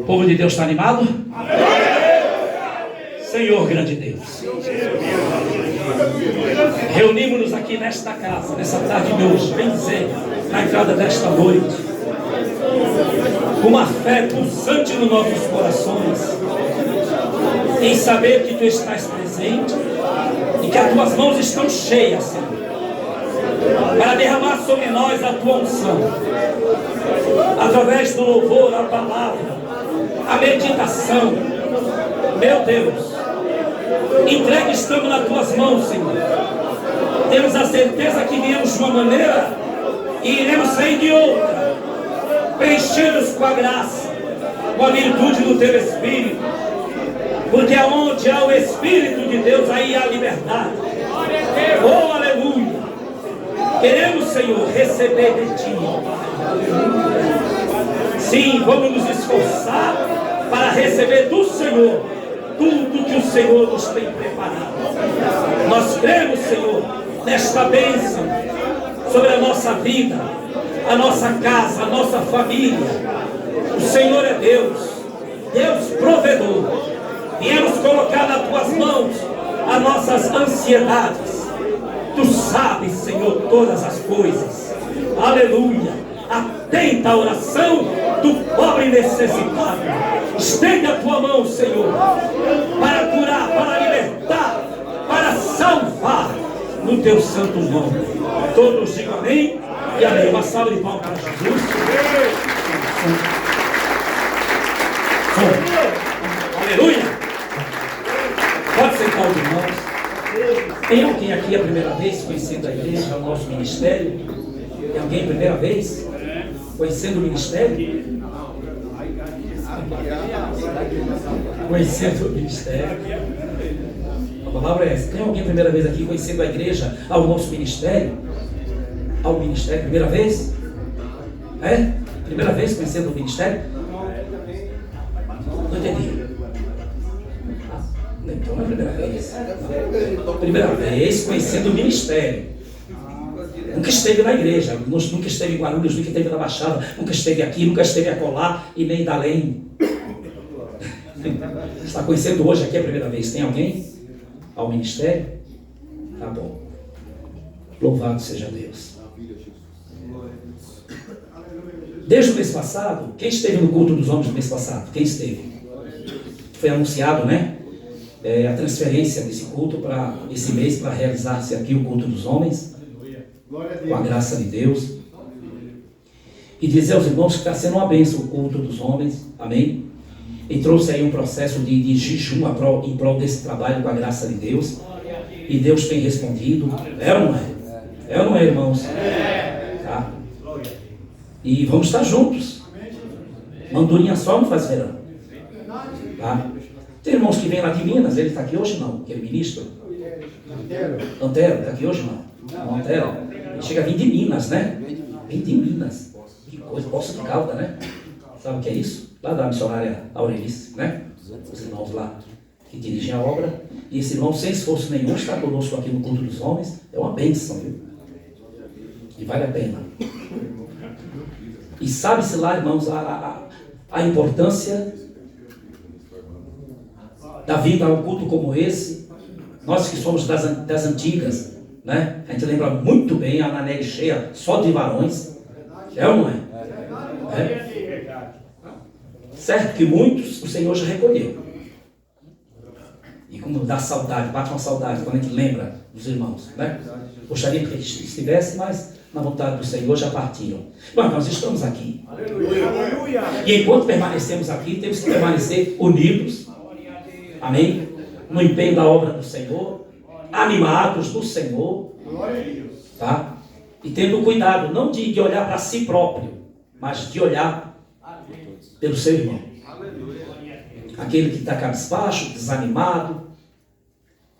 O povo de Deus está animado? Senhor grande Deus, reunimos-nos aqui nesta casa, nessa tarde de hoje, bem dizer, na entrada desta noite, com uma fé pulsante nos nossos corações, em saber que Tu estás presente e que as Tuas mãos estão cheias, Senhor, para derramar sobre nós a Tua unção, através do louvor, a palavra, a meditação. Meu Deus, entregue estamos nas Tuas mãos, Senhor. Temos a certeza que viemos de uma maneira e iremos sair de outra, preenchidos com a graça, com a virtude do Teu Espírito, porque aonde há o Espírito de Deus, aí há liberdade. Oh, aleluia! Queremos, Senhor, receber de Ti. Sim, vamos nos esforçar para receber do Senhor tudo que o Senhor nos tem preparado. Nós cremos, Senhor, nesta bênção sobre a nossa vida, a nossa casa, a nossa família. O Senhor é Deus, Deus provedor. Viemos colocar nas Tuas mãos as nossas ansiedades. Tu sabes, Senhor, todas as coisas. Aleluia. Atenta à oração do pobre necessitado. Estende a Tua mão, Senhor, para curar, para libertar, para salvar, no Teu santo nome. Todos digam amém e amém. Uma salva de palmas para Jesus. Aleluia. Pode sentar os irmãos. Tem alguém aqui a primeira vez conhecendo a igreja, o nosso ministério? Tem alguém a primeira vez conhecendo o ministério? Conhecendo o ministério. A palavra é essa. Tem alguém a primeira vez aqui conhecendo a igreja, ao nosso ministério? Ao ministério, primeira vez? É? Primeira vez conhecendo o ministério? Não entendi. Então não é a primeira vez. Primeira vez conhecendo o ministério. Nunca esteve na igreja, nunca esteve em Guarulhos, nunca esteve na Baixada, nunca esteve aqui, nunca esteve acolá e nem da além. Está conhecendo hoje aqui a primeira vez. Tem alguém ao ministério? Tá bom. Louvado seja Deus. Desde o mês passado, quem esteve no culto dos homens no mês passado? Quem esteve? Foi anunciado, né? A transferência desse culto para esse mês, para realizar-se aqui o culto dos homens, com a graça de Deus. E dizer aos irmãos que está sendo uma bênção o culto dos homens, amém? E trouxe aí um processo de jejum em prol desse trabalho com a graça de Deus. E Deus tem respondido. É ou não é? É ou não é, irmãos? Tá? E vamos estar juntos. Mandurinha só não faz verão. Tá? Tem irmãos que vêm lá de Minas, ele está aqui hoje não, aquele ministro. Antero, está aqui hoje não. Antero, ele chega a vir de Minas, né? Vem de Minas. Que coisa, Poço de Calda, né? Sabe o que é isso? Lá da missionária Aurelice, né? Os irmãos lá que dirigem a obra. E esse irmão, sem esforço nenhum, está conosco aqui no culto dos homens. É uma bênção, viu? E vale a pena. E sabe-se lá, irmãos, a importância da vida a um culto como esse. Nós que somos das antigas, né? A gente lembra muito bem a Ananelli cheia só de varões. É ou não é? É. Certo que muitos o Senhor já recolheu. E como dá saudade, bate uma saudade quando a gente lembra dos irmãos, né? Gostaria que eles estivessem, mas na vontade do Senhor já partiram. Mas nós estamos aqui. Aleluia. E enquanto permanecemos aqui, temos que permanecer unidos. Amém? No empenho da obra do Senhor, animados do Senhor, tá? E tendo cuidado, não de olhar para si próprio, mas de olhar pelo seu irmão. Aquele que está cabisbaixo, desanimado,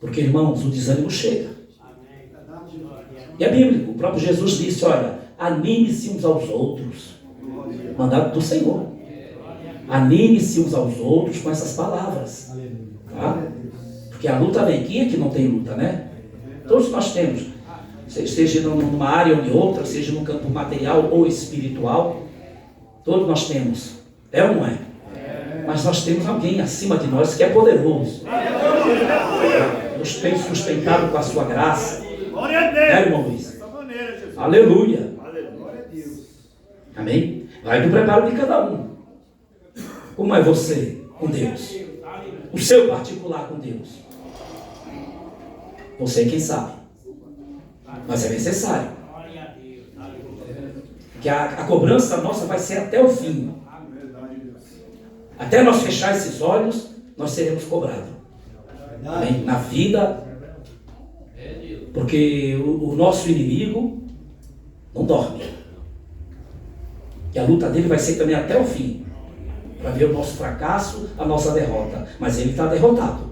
porque, irmãos, o desânimo chega. E é bíblico, o próprio Jesus disse, olha, anime-se uns aos outros, mandado do Senhor. Anime-se uns aos outros com essas palavras. Tá? Porque a luta vem. Quem é que não tem luta, né? Todos nós temos. Seja numa área ou em outra, seja no campo material ou espiritual, todos nós temos. É ou não é? Mas nós temos alguém acima de nós que é poderoso. Nos tem sustentado com a sua graça. É, irmão Luiz? Aleluia. Amém? Vai do preparo de cada um. Como é você com Deus? O seu particular com Deus. Você quem sabe. Mas é necessário. Que a cobrança nossa vai ser até o fim. Até nós fechar esses olhos, nós seremos cobrados. Amém? Na vida. Porque o nosso inimigo não dorme. E a luta dele vai ser também até o fim. Para ver o nosso fracasso, a nossa derrota. Mas ele está derrotado.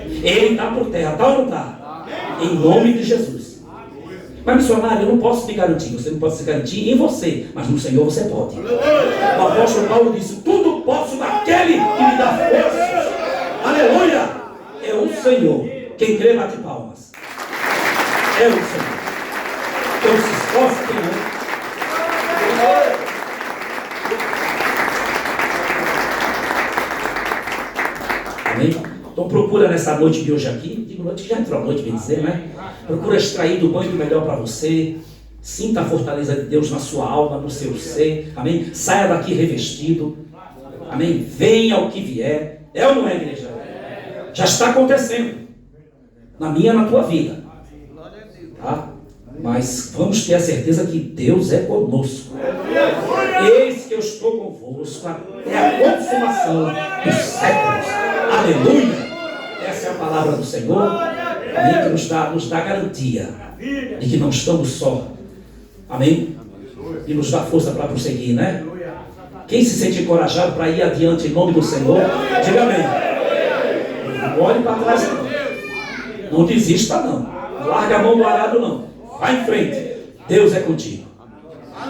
Ele está por terra, está ou não está? Em nome de Jesus. Mas missionário, eu não posso me garantir. Você não pode se garantir em você, mas no Senhor você pode. O apóstolo Paulo disse: tudo posso naquele que me dá força. Aleluia! É o Senhor. Quem crê, bate palmas. É o Senhor. Então se esforça quem não. Amém? Então procura nessa noite de hoje aqui, digo noite que já entrou a noite, bem dizer, né? Procura extrair do banho do melhor para você. Sinta a fortaleza de Deus na sua alma, no seu ser. Amém? Saia daqui revestido. Amém? Venha o que vier. É ou não é, igreja? Já está acontecendo. Na minha e na tua vida. Tá? Mas vamos ter a certeza que Deus é conosco. Eis que eu estou convosco até a consumação dos séculos. Aleluia! Essa é a palavra do Senhor. Amém? Que nos dá garantia de que não estamos só. Amém? E nos dá força para prosseguir, né? Quem se sente encorajado para ir adiante em nome do Senhor, diga amém. Não olhe para trás, não. Não desista, não. Larga a mão do arado, não. Vai em frente. Deus é contigo.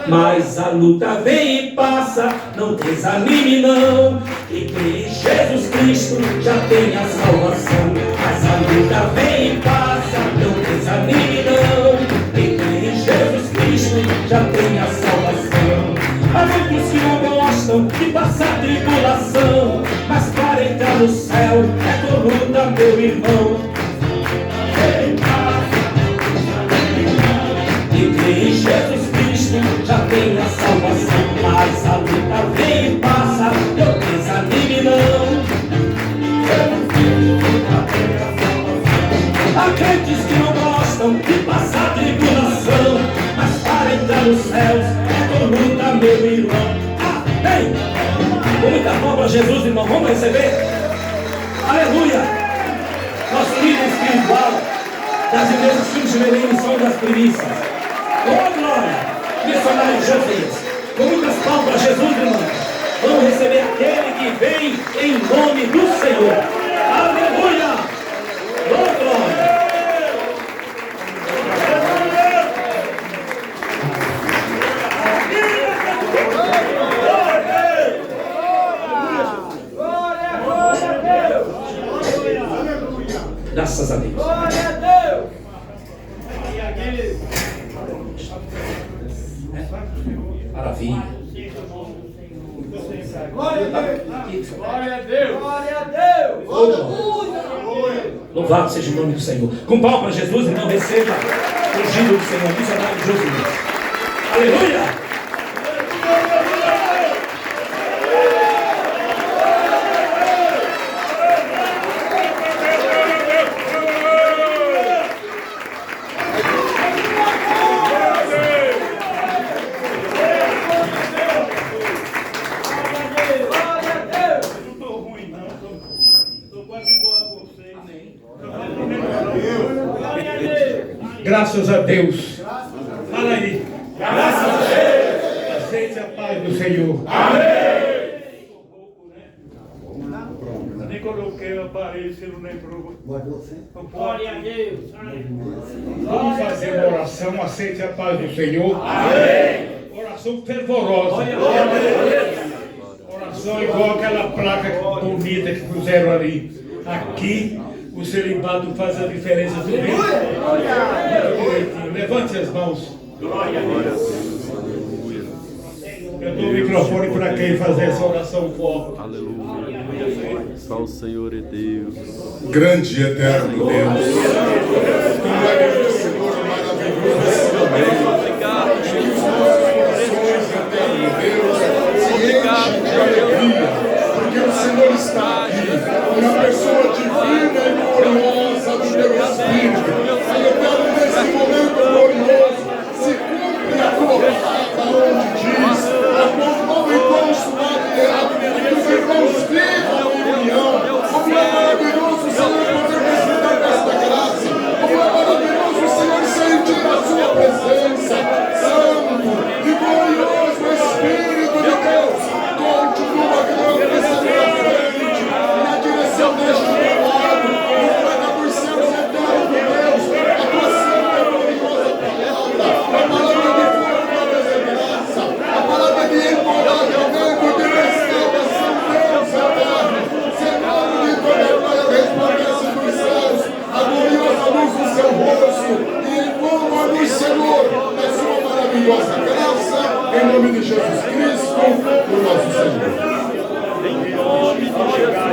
Mas a luta vem e passa, não desanime não. Quem crê em Jesus Cristo já tem a salvação. Mas a luta vem e passa, não desanime não. Quem crê em Jesus Cristo já tem a salvação. Há muitos que não gostam de passar tribulação, mas para entrar no céu é com luta, meu irmão. Quem crê em Jesus Cristo já tem a salvação. Mas a luta vem e passa, não desanime não. Há crentes que não gostam de passar tribulação, mas para entrar nos céus é com luta, meu irmão. Amém! Com muita palma para Jesus, irmão, vamos receber. Aleluia! Nosso líder espiritual das igrejas Filhos de Belém são das primícias. Oh glória! Missionário Josias, com muitas palmas para Jesus, irmão. Vamos receber aquele que vem em nome do Senhor. Aleluia! Oh glória! Graças a Deus. Glória a Deus. Maravilha. Glória a Deus. Glória a Deus. Glória a Deus. Aleluia. Louvado seja o nome do Senhor. Com palmas para Jesus, irmão, receba o ungido do Senhor, missionário Jesus. Aleluia. Graças a Deus. Fala aí. Graças a Deus. Aceite a paz do Senhor. Amém. Nem coloquei o aparelho, você não lembrou. Glória a Deus. Vamos fazer uma oração. Aceite a paz do Senhor. Amém. Oração fervorosa. Oração igual aquela placa bonita que puseram ali. Aqui. O celibato faz a diferença do bem. Levante as mãos. Glória a Deus. Eu Eu dou o microfone para quem fazer essa oração forte. Aleluia. Só o Senhor é Deus. Grande e eterno Deus. Glória Senhor maravilhoso. Obrigado, Jesus. Porque o Senhor está aqui, uma pessoa divina e gloriosa do teu Espírito. Pai eterno, nesse momento glorioso, se cumpre a tua palavra onde diz: a qual não me consumado que os irmãos vivam em união. Como é maravilhoso o Senhor poder desfrutar desta graça. Como é maravilhoso o Senhor sentir a sua presença. Santo e glorioso Espírito de Deus, continua guiando essa minha frente na direção deste trabalho, entrega dos céus eternos de Deus, a tua santa e gloriosa palavra, a palavra de forma de graça, a palavra de encorajamento, de restauração, Deus eterno, Senhor de toda a glória, resplandece dos céus, a gloriosa luz do seu rosto, e envolva-nos, Senhor, na sua maravilhosa graça, em nome de Jesus Cristo, o nosso Senhor.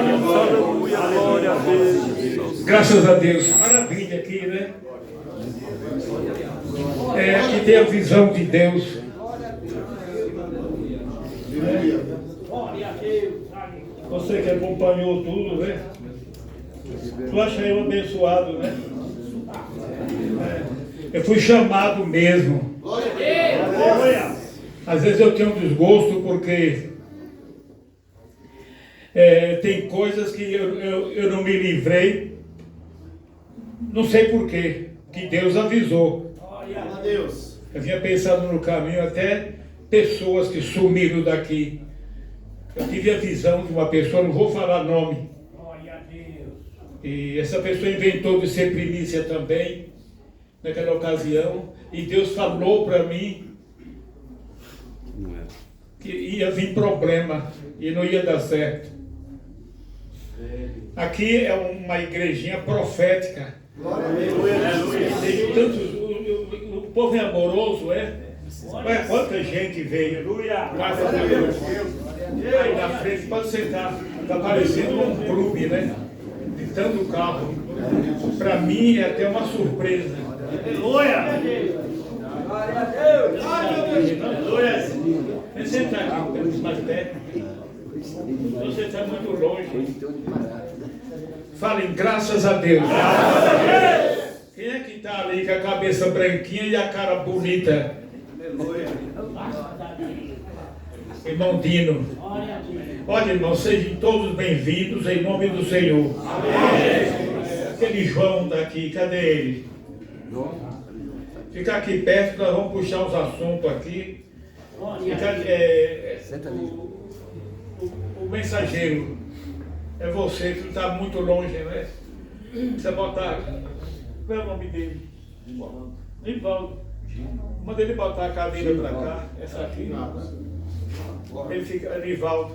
Aleluia, glória a Deus. Graças a Deus. Maravilha aqui, né? Aqui tem a visão de Deus. Você que acompanhou tudo, né? Tu acha eu abençoado, né? Eu fui chamado mesmo. Às vezes eu tenho um desgosto porque tem coisas que eu não me livrei. Não sei porquê, que Deus avisou. Eu vinha pensando no caminho, até pessoas que sumiram daqui. Eu tive a visão de uma pessoa, não vou falar nome. E essa pessoa inventou de ser primícia também, naquela ocasião. E Deus falou para mim que ia vir problema e não ia dar certo. Aqui é uma igrejinha profética. Tem tantos, o povo é amoroso, é? Olha quanta gente veio. Graças a Deus. Aí na frente, pode sentar. Está parecendo um clube, né? De tanto carro. Para mim é até uma surpresa. Aleluia! Vem sentar aqui, mais perto. Você está muito longe. Falem, graças a Deus. Quem é que está ali com a cabeça branquinha e a cara bonita? Irmão Dino. Olha, irmão, sejam todos bem-vindos em nome do Senhor. Aquele João daqui, cadê ele? Fica aqui perto, nós vamos puxar os assuntos aqui. O mensageiro é você que está muito longe, né? Precisa botar. Qual é o nome dele? Nivaldo. Manda ele botar a cadeira para cá, essa aqui. Ele fica. Nivaldo.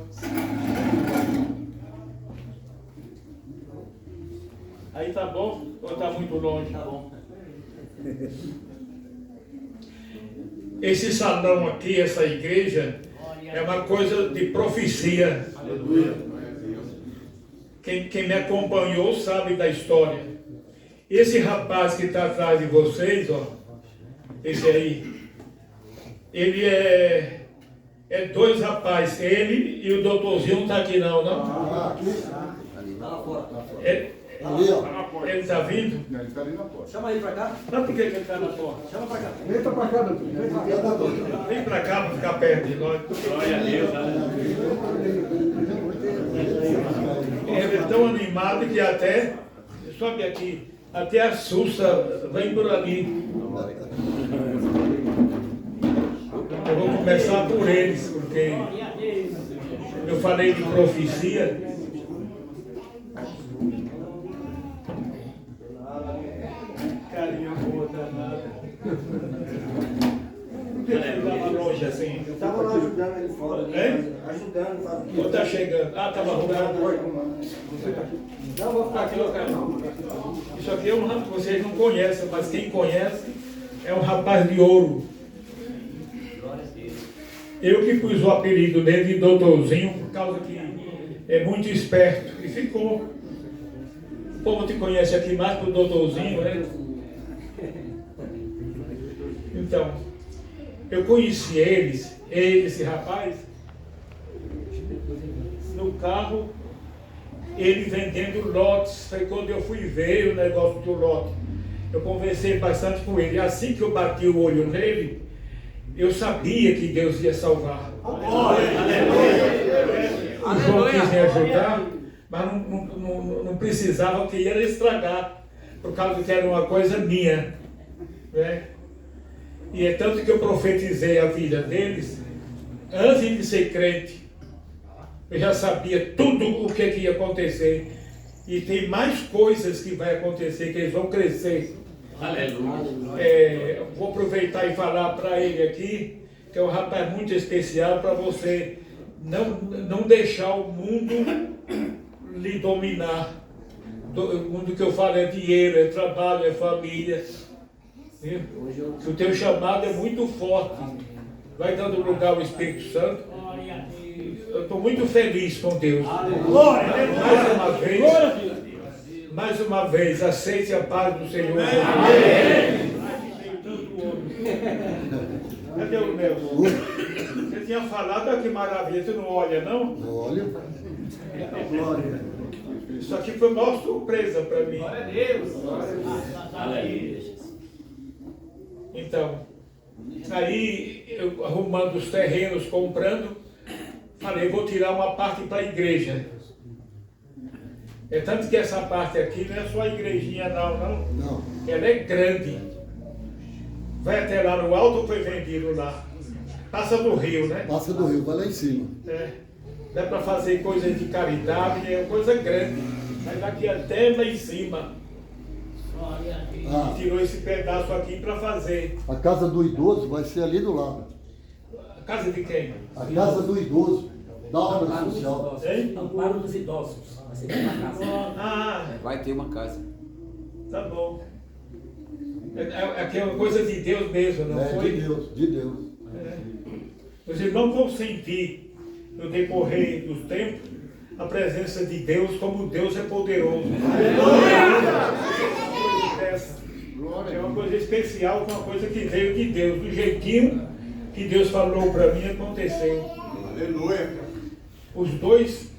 Aí tá bom? Ou tá muito longe? Tá bom. Esse salão aqui, essa igreja, é uma coisa de profecia. Aleluia. Quem me acompanhou sabe da história. Esse rapaz que está atrás de vocês, ó, esse aí, ele é dois rapazes, ele e o doutorzinho não está aqui não, não? Ele está vindo? Ele está ali na porta. Chama ele pra cá. Não, por que ele está na porta? Chama pra cá. Entra para cá, doutor. Vem para cá, doutor. Vem para cá para ficar perto de nós. Glória a Deus. Ele é tão animado que até, sobe aqui, até assusta, vem por ali. Eu vou começar por eles, porque eu falei de profecia. Carinha boa danada. Ele estava longe assim. Eu estava lá ajudando ele fora. Hein? Ajudando, fazendo. Ou tá chegando? Ah, estava arrumando. Não, vou ficar aqui. Isso aqui é um rapaz que vocês não conhecem, mas quem conhece é um rapaz de ouro. Eu que pus o apelido dele de doutorzinho, por causa que é muito esperto. E ficou. O povo te conhece aqui mais por doutorzinho, né? Então, eu conheci esse rapaz, no carro, ele vendendo lotes. Foi quando eu fui ver o negócio do lote. Eu conversei bastante com ele. Assim que eu bati o olho nele, eu sabia que Deus ia salvar. O João quis me ajudar, mas não precisava, que ia estragar, por causa que era uma coisa minha, né? E é tanto que eu profetizei a vida deles, antes de ser crente. Eu já sabia tudo o que ia acontecer. E tem mais coisas que vai acontecer, que eles vão crescer. Aleluia. Vou aproveitar e falar para ele aqui, que é um rapaz muito especial, para você não deixar o mundo lhe dominar. O mundo que eu falo é dinheiro, é trabalho, é família. Viu? O teu chamado é muito forte. Vai dando lugar ao Espírito Santo. Eu estou muito feliz com Deus. Mais uma vez, aceite a paz do Senhor. Cadê o Nelson? Você tinha falado, olha que maravilha, você não olha, não? Olha. Isso aqui foi uma surpresa para mim. Glória a Deus. Então, aí eu arrumando os terrenos, comprando, falei, vou tirar uma parte para a igreja. É tanto que essa parte aqui não é só a igrejinha não. Ela é grande. Vai até lá no alto ou foi vendido lá? Passa do rio, né? Passa do rio, vai lá em cima. Dá para fazer coisas de caridade, é coisa grande. Vai daqui até lá em cima. Tirou esse pedaço aqui para fazer. A casa do idoso vai ser ali do lado. A casa de quem? A casa do idoso, da obra social. Amparo dos idosos. Vai ser uma casa. Vai ter uma casa. Tá bom. Aqui é uma coisa de Deus mesmo, não foi? De Deus. Os irmãos vão sentir, no decorrer dos tempos, a presença de Deus, como Deus é poderoso. É uma coisa especial, uma coisa que veio de Deus, do jeitinho que Deus falou para mim, aconteceu. Aleluia. Os dois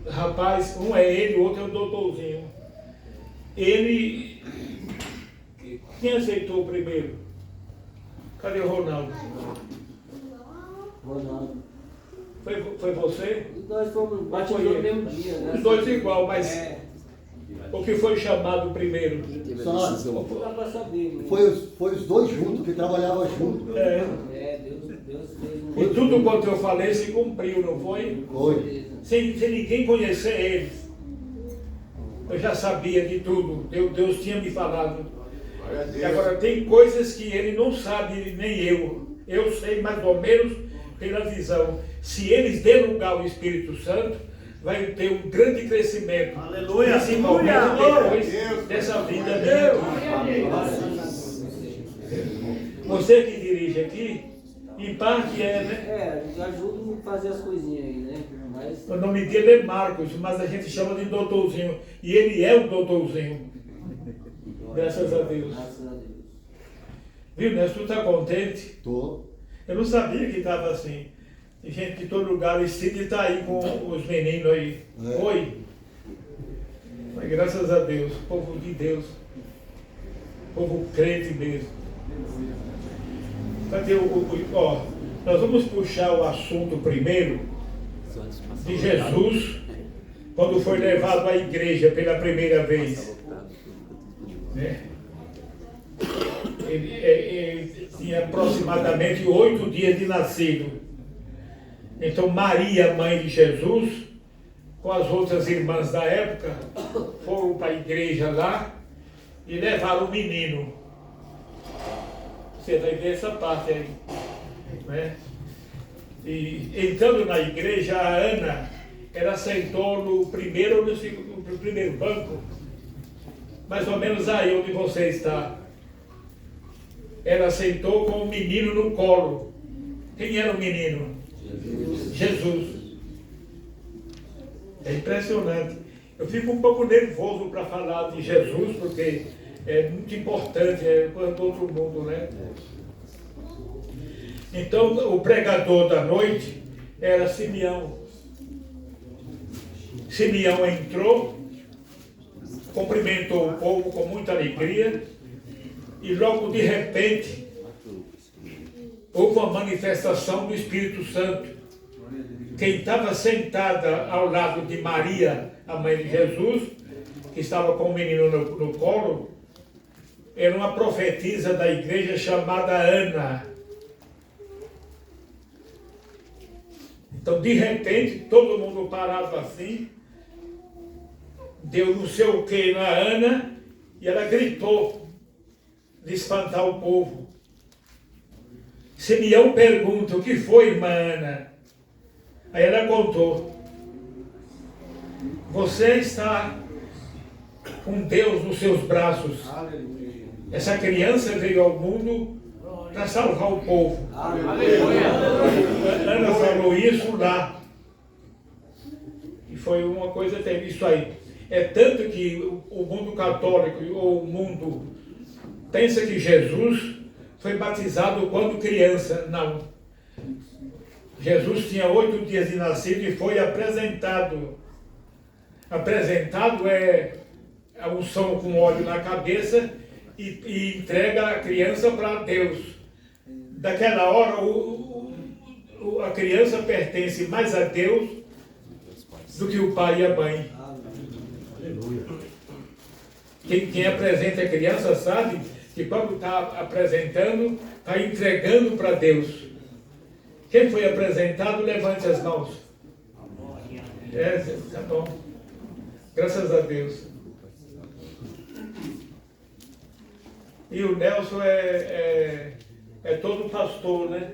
rapazes, um é ele, o outro é o doutorzinho. Ele, quem aceitou primeiro? Cadê o Ronaldo? Foi você? Nós fomos batizados no mesmo dia, né? Os dois igual, mas o que foi chamado primeiro? Para saber, né? Foi os dois juntos, que trabalhavam juntos. Deus fez um... E tudo quanto eu falei se cumpriu, não foi? Foi. Sem ninguém conhecer eles. Eu já sabia de tudo. Deus tinha me falado. E agora tem coisas que ele não sabe, nem eu. Eu sei mais ou menos pela visão. Se eles derem lugar ao Espírito Santo, vai ter um grande crescimento. Aleluia! Principalmente depois dessa vida minha. Você que dirige aqui, em parte né? Ajuda a fazer as coisinhas aí, né? Mas... O nome dele é Marcos, mas a gente chama de doutorzinho. E ele é o doutorzinho. Graças a Deus. Graças a Deus. Viu, Nelson? Tu está contente? Tô. Eu não sabia que estava assim. Tem gente de todo lugar, o Cid está aí com os meninos aí. Oi. Mas graças a Deus, povo de Deus. Povo crente mesmo. Cadê nós vamos puxar o assunto primeiro de Jesus, quando foi levado à igreja pela primeira vez. Ele tinha aproximadamente 8 dias de nascido. Então Maria, mãe de Jesus, com as outras irmãs da época, foram para a igreja lá e levaram o menino. Você vai ver essa parte aí, né? E entrando na igreja, a Ana, ela sentou no primeiro ou no primeiro banco, mais ou menos aí onde você está. Ela sentou com o menino no colo. Quem era o menino? Jesus. É impressionante. Eu fico um pouco nervoso para falar de Jesus, porque é muito importante, é coisa do outro mundo, né? Então, o pregador da noite era Simeão. Simeão entrou, cumprimentou o povo com muita alegria, e logo de repente, houve uma manifestação do Espírito Santo. Quem estava sentada ao lado de Maria, a mãe de Jesus, que estava com o menino no colo, era uma profetisa da igreja chamada Ana. Então, de repente, todo mundo parava assim, deu não sei o que na Ana, e ela gritou de espantar o povo. Simeão pergunta: o que foi, irmã Ana? Aí ela contou: você está com Deus nos seus braços. Essa criança veio ao mundo para salvar o povo. Ana falou isso lá. E foi uma coisa terrível isso aí. É tanto que o mundo católico ou o mundo pensa que Jesus foi batizado quando criança. Não. Jesus tinha 8 dias de nascido e foi apresentado. Apresentado é a unção com óleo na cabeça e entrega a criança para Deus. Daquela hora, a criança pertence mais a Deus do que o pai e a mãe. Quem apresenta a criança sabe que quando está apresentando, está entregando para Deus. Quem foi apresentado, levante as mãos. Tá bom. Graças a Deus. E o Nelson é todo pastor, né?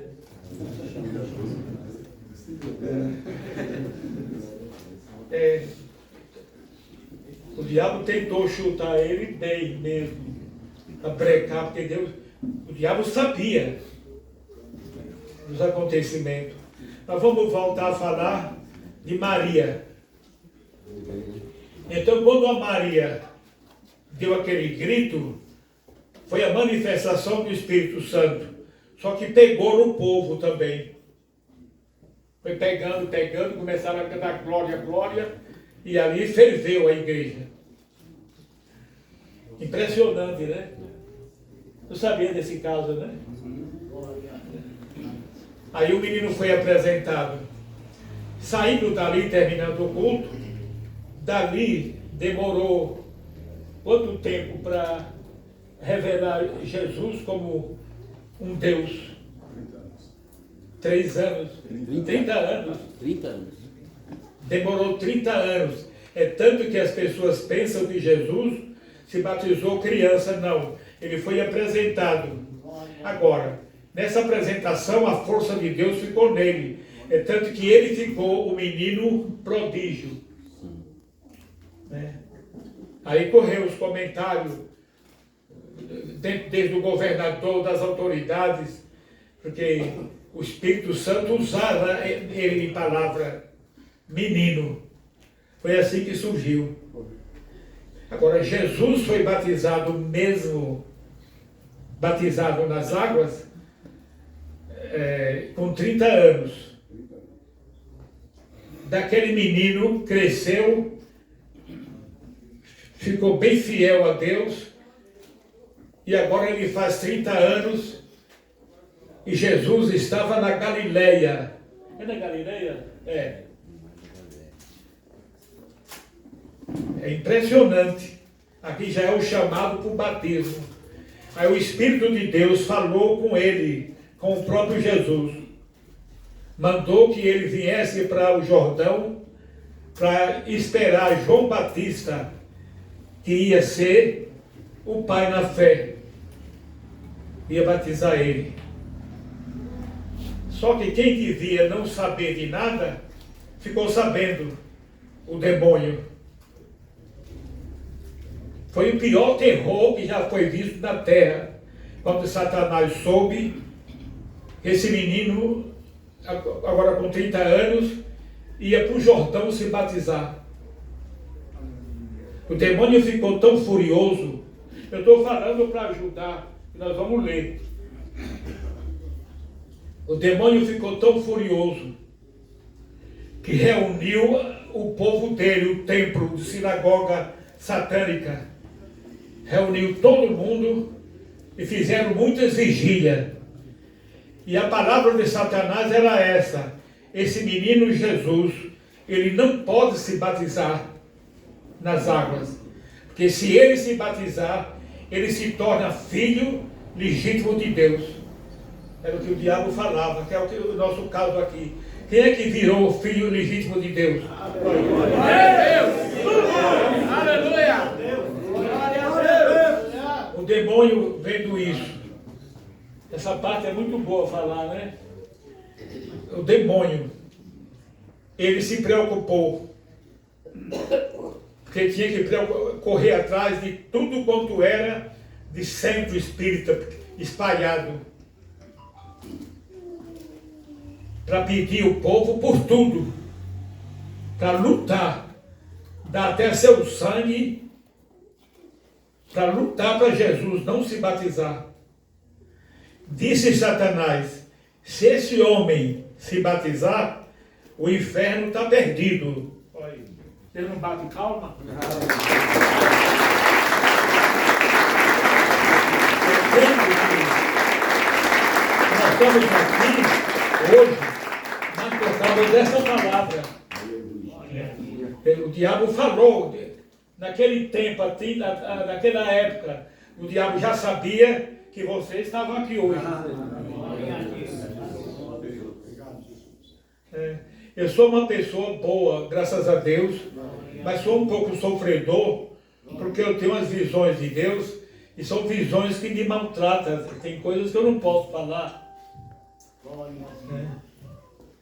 O diabo tentou chutar ele bem mesmo, a brecar, porque o diabo sabia dos acontecimentos. Mas vamos voltar a falar de Maria. Então, quando a Maria deu aquele grito, foi a manifestação do Espírito Santo. Só que pegou no povo também. Foi pegando, começaram a cantar glória, glória, e ali ferveu a igreja. Impressionante, né? Eu sabia desse caso, né? Aí o menino foi apresentado. Saindo dali, terminando o culto, dali demorou quanto tempo para revelar Jesus como um Deus? 3 anos. 30 anos. 30 anos. Demorou 30 anos. É tanto que as pessoas pensam que Jesus se batizou criança. Não. Ele foi apresentado. Agora, nessa apresentação, a força de Deus ficou nele. É tanto que ele ficou o menino prodígio. Né? Aí correu os comentários, desde o governador, das autoridades, porque o Espírito Santo usava ele em palavra menino. Foi assim que surgiu. Agora, Jesus foi batizado mesmo, batizado nas águas, com 30 anos. Daquele menino cresceu, ficou bem fiel a Deus, e agora ele faz 30 anos, e Jesus estava na Galileia. É na Galileia? É. É impressionante. Aqui já é o chamado para o batismo. Aí o Espírito de Deus falou com ele, com o próprio Jesus. Mandou que ele viesse para o Jordão para esperar João Batista, que ia ser o pai na fé. Ia batizar ele. Só que quem devia não saber de nada, ficou sabendo, o demônio. Foi o pior terror que já foi visto na terra, quando Satanás soube que esse menino agora com 30 anos, ia para o Jordão se batizar. O demônio ficou tão furioso. Eu estou falando para ajudar, nós vamos ler. O demônio ficou tão furioso que reuniu o povo dele, o templo de sinagoga satânica. Reuniu todo mundo e fizeram muitas vigílias. E a palavra de Satanás era essa: esse menino Jesus, ele não pode se batizar nas águas, porque se ele se batizar, ele se torna filho legítimo de Deus. Era o que o diabo falava, que é o nosso caso aqui. Quem é que virou filho legítimo de Deus? Aleluia! O demônio vendo isso. Essa parte é muito boa falar, né? O demônio, ele se preocupou, porque tinha que correr atrás de tudo quanto era de centro espírita espalhado, para pedir o povo por tudo, para lutar, dar até seu sangue, para lutar para Jesus não se batizar. Disse Satanás: se esse homem se batizar, o inferno está perdido. Ele não bate calma? Nós estamos aqui hoje, mas por causa dessa palavra. O diabo falou, naquele tempo, naquela época, o diabo já sabia que vocês estavam aqui hoje. Eu sou uma pessoa boa, graças a Deus, mas sou um pouco sofredor, porque eu tenho as visões de Deus, e são visões que me maltratam. Tem coisas que eu não posso falar.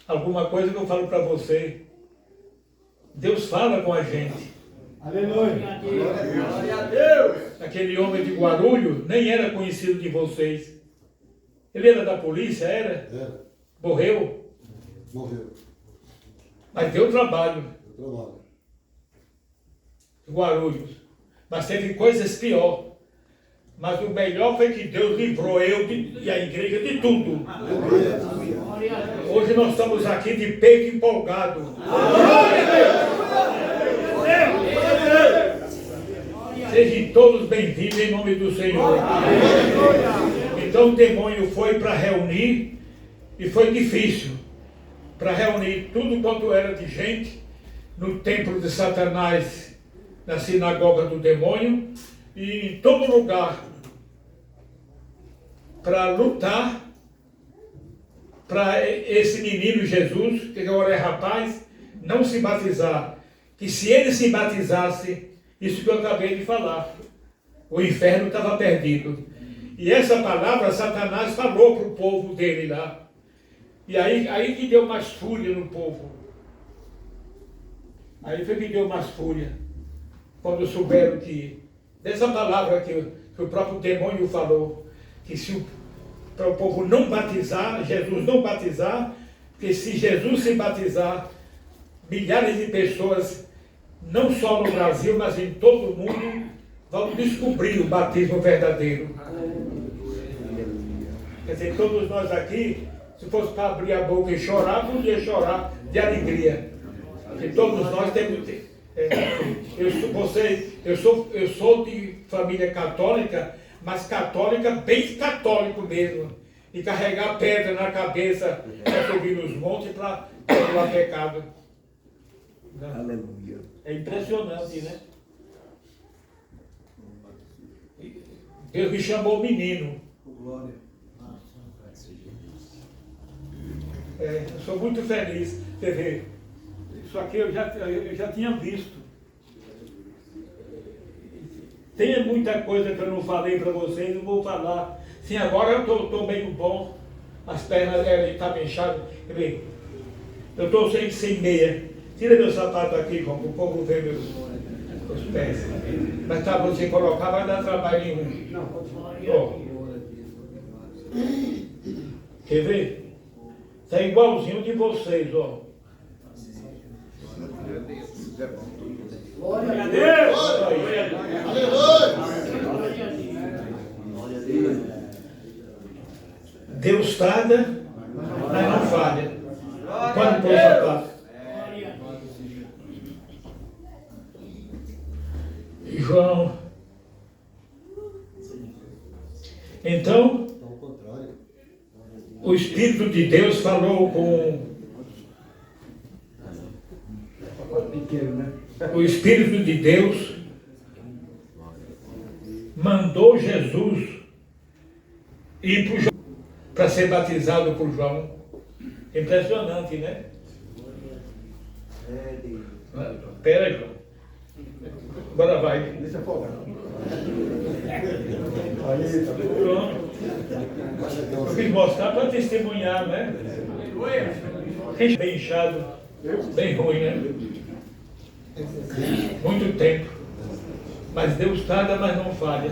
Alguma coisa que eu falo para você. Deus fala com a gente. Aleluia! Glória a Deus! Aquele homem de Guarulhos nem era conhecido de vocês. Ele era da polícia, era? Era. Morreu? Morreu. Mas deu trabalho. Deu trabalho. Guarulhos. Mas teve coisas pior. Mas o melhor foi que Deus livrou eu e a igreja de tudo. Hoje nós estamos aqui de peito empolgado. Sejam todos bem-vindos em nome do Senhor. Então o demônio foi para reunir, e foi difícil, para reunir tudo quanto era de gente no templo de Satanás, na sinagoga do demônio, e em todo lugar, para lutar para esse menino Jesus, que agora é rapaz, não se batizar. Que se ele se batizasse, isso que eu acabei de falar, o inferno estava perdido. E essa palavra Satanás falou para o povo dele lá. E aí que deu mais fúria no povo. Aí foi que deu mais fúria. Quando souberam que, dessa palavra que o próprio demônio falou, que se para o povo não batizar, Jesus não batizar, porque se Jesus se batizar, milhares de pessoas, não só no Brasil, mas em todo o mundo, vão descobrir o batismo verdadeiro. Quer dizer, todos nós aqui, se fosse para abrir a boca e chorar, podia chorar de alegria. Porque todos nós temos... Eu sou de família católica, mas católica, bem católico mesmo. E carregar pedra na cabeça para subir nos montes para perdoar pecado. Aleluia. É impressionante, né? Deus me chamou menino. Glória. Eu sou muito feliz. Você vê, isso aqui eu já tinha visto. Tem muita coisa que eu não falei para vocês, eu vou falar. Sim, agora eu estou meio bom, as pernas estão inchadas. Eu estou sem meia. Tira meu sapato aqui, como o povo vê meus pés. Mas tá, você colocar, vai dar trabalho nenhum. Não, pode falar. Quer ver? Está igualzinho de vocês, ó. Glória a Deus. Deus tarda, mas não falha. Quando pôs a paz. João. Então, o Espírito de Deus falou com o Espírito de Deus, mandou Jesus ir para ser batizado por João. Impressionante, né? Espera, João. Agora vai. Deixa eu folgar. Pronto. Eu quis mostrar para testemunhar, né? Bem inchado, bem ruim, né? Muito tempo. Mas Deus tarda, mas não falha.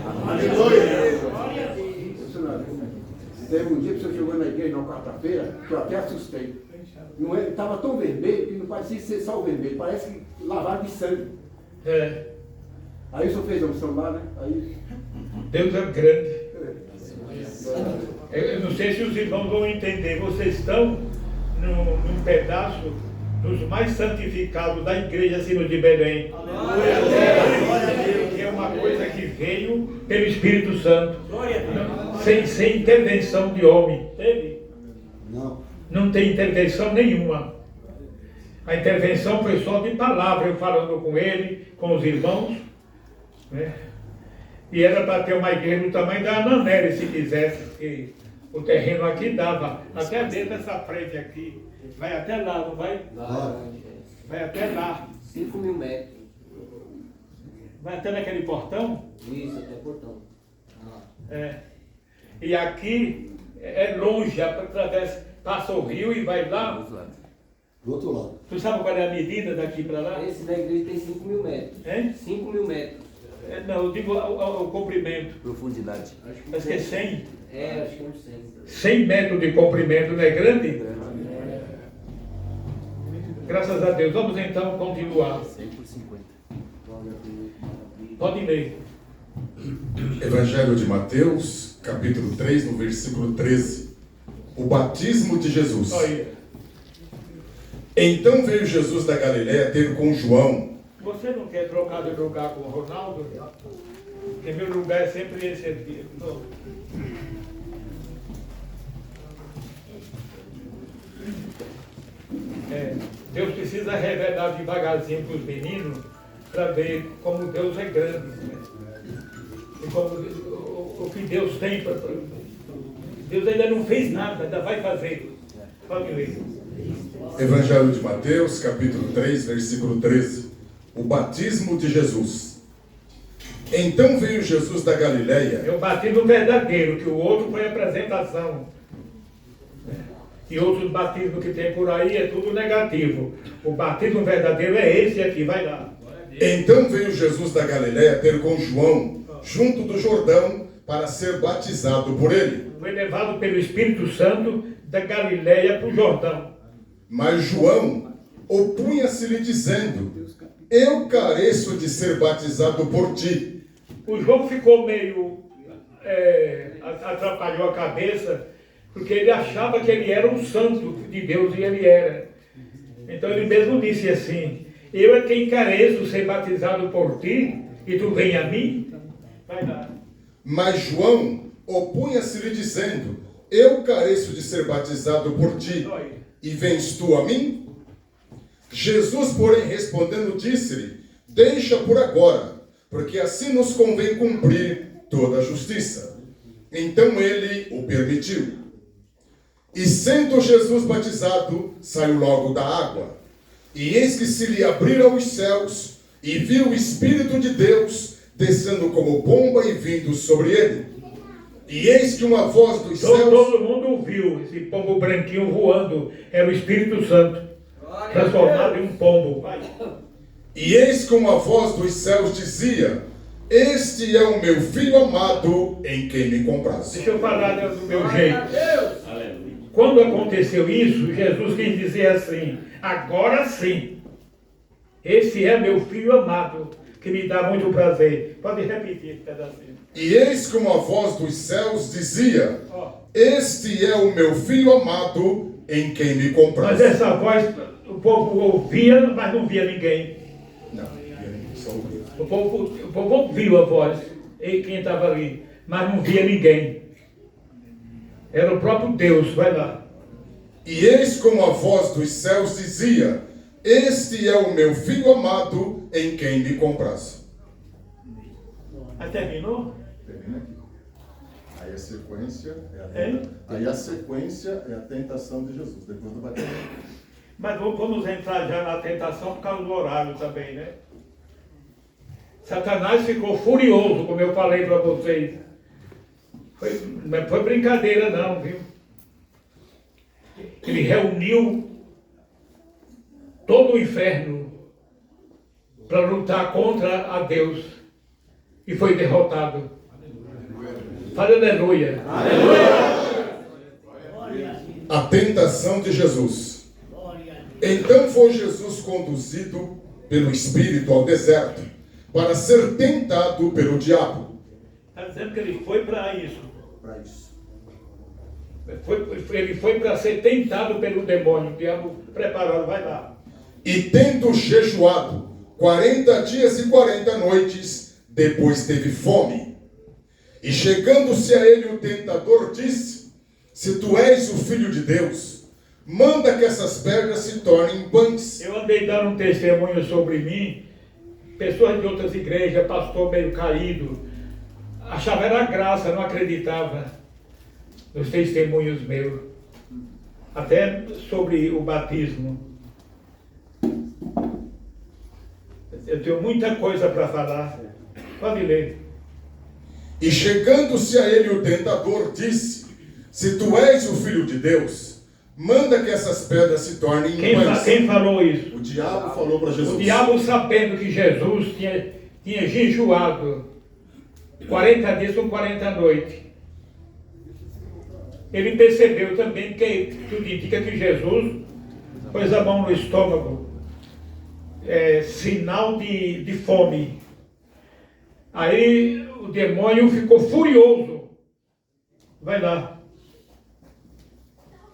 Teve um dia que o senhor chegou na igreja na quarta-feira, que eu até assustei. Estava tão vermelho que não parecia ser só o vermelho, parece que lavaram de sangue. É. Aí o senhor fez a unção lá, né? Aí... Deus é grande. Eu não sei se os irmãos vão entender. Vocês estão num pedaço dos mais santificados da igreja Sino de Belém. Que é uma coisa que veio pelo Espírito Santo. Sem intervenção de homem. Teve? Não tem intervenção nenhuma. A intervenção foi só de palavra, eu falando com ele, com os irmãos, né? E era para ter uma igreja do tamanho da Ananere, se quisesse, porque o terreno aqui dava, até dentro dessa frente aqui, vai até lá, não vai? Vai até lá. 5.000 metros. Vai até naquele portão? Isso, até o portão. É. E aqui é longe, atravessa, passa o rio e vai lá. Do outro lado. Tu sabe qual é a medida daqui para lá? Esse da igreja tem 5.000 metros. Hein? 5.000 metros. Não, eu digo o comprimento. Profundidade. Acho que é 100. Acho que é uns 100. 100 metros de comprimento, não é grande? Graças a Deus. Vamos então continuar. 100 por 50. Pode ler. Evangelho de Mateus, capítulo 3, no versículo 13. O batismo de Jesus. Olha. Então veio Jesus da Galiléia ter com João. Você não quer trocar de lugar com o Ronaldo? Porque meu lugar é sempre esse aqui. Deus precisa revelar devagarzinho para os meninos para ver como Deus é grande, né? E como o que Deus tem para... Deus ainda não fez nada, ainda vai fazer. Pode ler. Evangelho de Mateus, capítulo 3, versículo 13. O batismo de Jesus. Então veio Jesus da Galiléia. É o batismo verdadeiro, que o outro foi a apresentação. E outros batismos que tem por aí é tudo negativo. O batismo verdadeiro é esse aqui, vai lá. Então veio Jesus da Galiléia ter com João, junto do Jordão, para ser batizado por ele. Foi levado pelo Espírito Santo da Galiléia para o Jordão. Mas João opunha-se-lhe dizendo: eu careço de ser batizado por ti. O João ficou meio... atrapalhou a cabeça, porque ele achava que ele era um santo de Deus, e ele era. Então ele mesmo disse assim: eu é quem careço ser batizado por ti, e tu vem a mim? Vai lá. Mas João opunha-se-lhe dizendo: eu careço de ser batizado por ti, e vens tu a mim? Jesus, porém, respondendo, disse-lhe: deixa por agora, porque assim nos convém cumprir toda a justiça. Então ele o permitiu. E sendo Jesus batizado, saiu logo da água. E eis que se lhe abriram os céus, e viu o Espírito de Deus descendo como pomba e vindo sobre ele. E eis que uma voz dos céus... Todo mundo ouviu esse pombo branquinho voando. Era o Espírito Santo, transformado em um pombo. E eis que uma voz dos céus dizia: este é o meu filho amado, em quem me comprazo. Deixa eu falar do meu jeito. quando aconteceu isso, Jesus quis dizer assim, agora sim, esse é meu filho amado, que me dá muito prazer. Pode repetir esse pedacinho. E eis como a voz dos céus dizia, Ó, este é o meu filho amado, em quem me mas compraz. essa voz, o povo ouvia, mas não via ninguém. Não, só ouviu. O povo ouviu a voz, e quem estava ali, mas não via ninguém. Era o próprio Deus, vai lá. E eis como a voz dos céus dizia, este é o meu filho amado, em quem me compraz. Mas terminou? Termina aqui. Aí a sequência Hein? aí a sequência é a tentação de Jesus, depois do batismo. Mas vamos entrar já na tentação por causa do horário também, né? Satanás ficou furioso, como eu falei para vocês. Não foi brincadeira não, viu? Ele reuniu todo o inferno para lutar contra a Deus e foi derrotado. Fale aleluia. A tentação de Jesus. Então foi Jesus conduzido pelo Espírito ao deserto, para ser tentado pelo diabo. Está dizendo que ele foi para isso. Para isso. Ele foi para ser tentado pelo demônio. O diabo preparou, vai lá. E tendo jejuado 40 dias e 40 noites, depois teve fome. E chegando-se a ele o tentador disse, se tu és o Filho de Deus, manda que essas pedras se tornem pães. Eu andei dando um testemunho sobre mim, pessoas de outras igrejas, pastor meio caído, achava era graça, não acreditava nos testemunhos meus, até sobre o batismo. Eu tenho muita coisa para falar, pode ler. E chegando-se a ele o tentador disse, se tu és o Filho de Deus, manda que essas pedras se tornem pães. Quem falou isso? O diabo falou para Jesus. O diabo, sabendo que Jesus tinha jejuado 40 dias com 40 noites, ele percebeu também que tudo indica que Jesus pôs a mão no estômago, sinal de fome. Aí o demônio ficou furioso. Vai lá.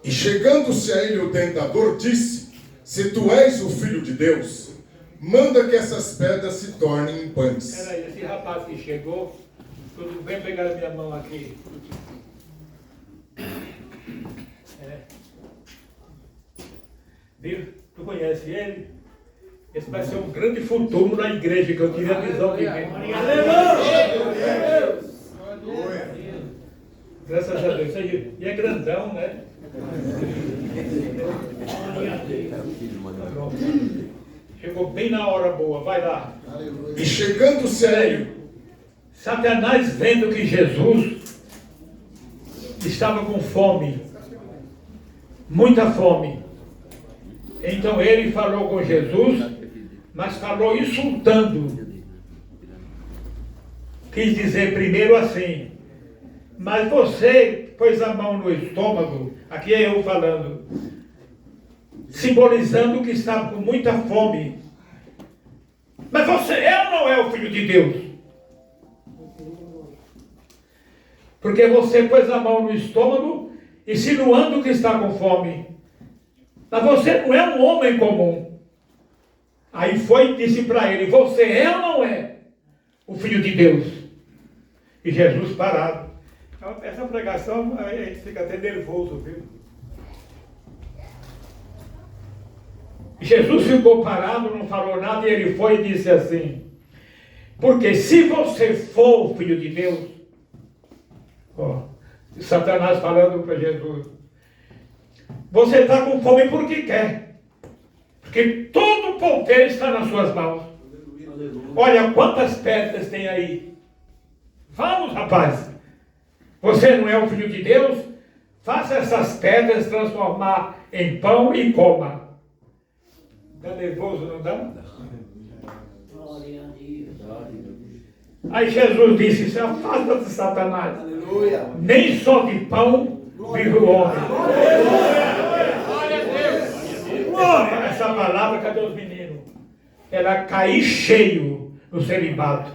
E chegando-se a ele o tentador disse, se tu és o Filho de Deus, manda que essas pedras se tornem pães. Peraí, esse rapaz que chegou, tudo bem pegar a minha mão aqui. Viu? Tu conhece ele? Esse vai ser um grande futuro na igreja, que eu tive a visão de ver. Graças a Deus. E é grandão, né? Chegou bem na hora boa, vai lá. E chegando-se a ele, Satanás, vendo que Jesus estava com fome, muita fome, então ele falou com Jesus, mas falou insultando. Quis dizer primeiro assim, mas você pôs a mão no estômago, aqui é eu falando, simbolizando que estava com muita fome. Mas você é ou não é o Filho de Deus? Porque você pôs a mão no estômago, insinuando que está com fome. Mas você não é um homem comum. Aí foi e disse para ele, você é ou não é o Filho de Deus? E Jesus parado. Essa pregação, a gente fica até nervoso, viu? Jesus ficou parado, não falou nada, e ele foi e disse assim, porque se você for o Filho de Deus, ó, Satanás falando para Jesus, você está com fome porque quer, porque todo o poder está nas suas mãos. Olha quantas pedras tem aí. Vamos, rapaz, você não é o Filho de Deus? Faça essas pedras transformar em pão e coma. Está nervoso, não dá? Aí Jesus disse, se afasta de Satanás. Nem só de pão vive o homem. Essa palavra, cadê os meninos? Ela cair cheio no celibato.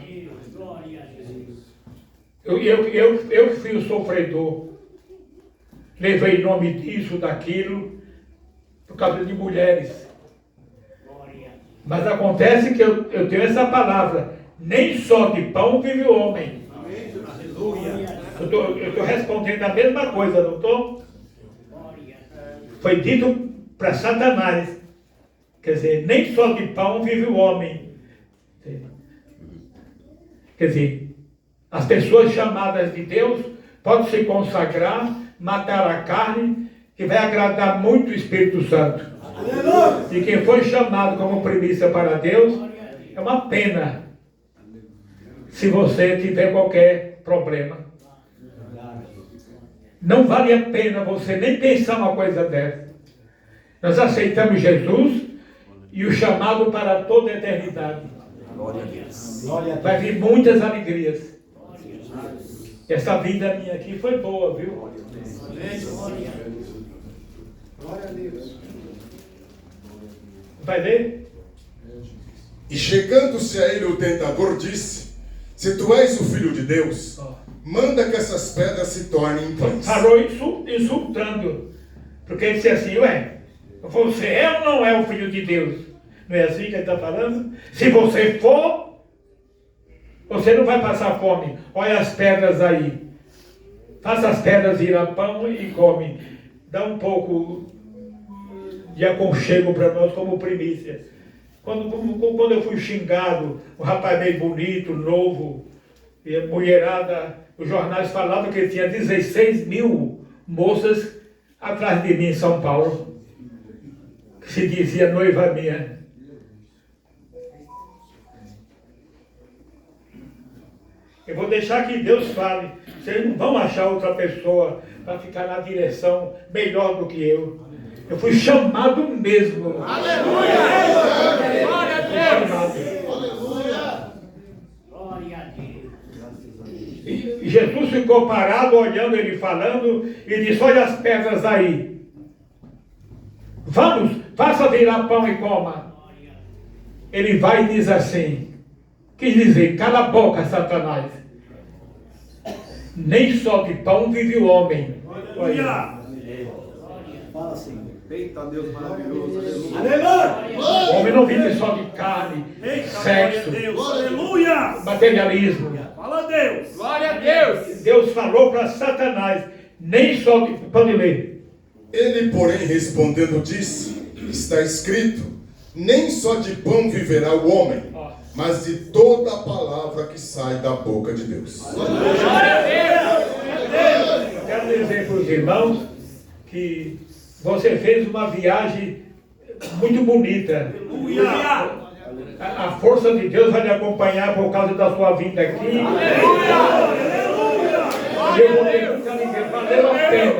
Eu que fui o sofredor. Levei nome disso, daquilo, por causa de mulheres. Mas acontece que eu tenho essa palavra. Nem só de pão vive o homem. Eu estou respondendo a mesma coisa, não estou? Foi dito para Satanás. Quer dizer, nem só de pão vive o homem. Quer dizer, as pessoas chamadas de Deus podem se consagrar, matar a carne, que vai agradar muito o Espírito Santo. E quem foi chamado como primícia para Deus, é uma pena se você tiver qualquer problema. Não vale a pena você nem pensar uma coisa dessa. Nós aceitamos Jesus e o chamado para toda a eternidade. Vai vir muitas alegrias. Essa vida minha aqui foi boa, viu? Glória a Deus. Vai ler? E chegando-se a ele o tentador disse: se tu és o filho de Deus, manda que essas pedras se tornem pães. Falou insultando. Porque ele disse assim: ué, você é ou não é o filho de Deus? Não é assim que ele está falando? Se você for, você não vai passar fome. Olha as pedras aí. Faça as pedras virar pão e come. Dá um pouco de aconchego para nós como primícia. Quando eu fui xingado, um rapaz meio bonito, novo, e a mulherada, os jornais falavam que tinha 16 mil moças atrás de mim em São Paulo, que se dizia noiva minha. Eu vou deixar que Deus fale. Vocês não vão achar outra pessoa para ficar na direção melhor do que eu. Eu fui chamado mesmo. Aleluia! Glória a Deus! Glória a Deus! E Jesus ficou parado, olhando ele falando, e disse: olha as pedras aí. Vamos, faça virar pão e coma. Ele vai e diz assim, quis dizer, cala a boca, Satanás. Nem só de pão vive o homem. Olha. Fala assim. Eita Deus maravilhoso. Aleluia. O homem não vive só de carne, sexo, Aleluia. materialismo. Fala a Deus. Glória a Deus. Deus falou para Satanás, nem só de... Pode ler. Ele, porém, respondendo, disse: está escrito, nem só de pão viverá o homem, mas de toda a palavra que sai da boca de Deus. Glória a Deus. Eu quero dizer para os irmãos que você fez uma viagem muito bonita. A força de Deus vai lhe acompanhar por causa da sua vinda aqui. Eu vou ter muita alegria. Valeu a pena.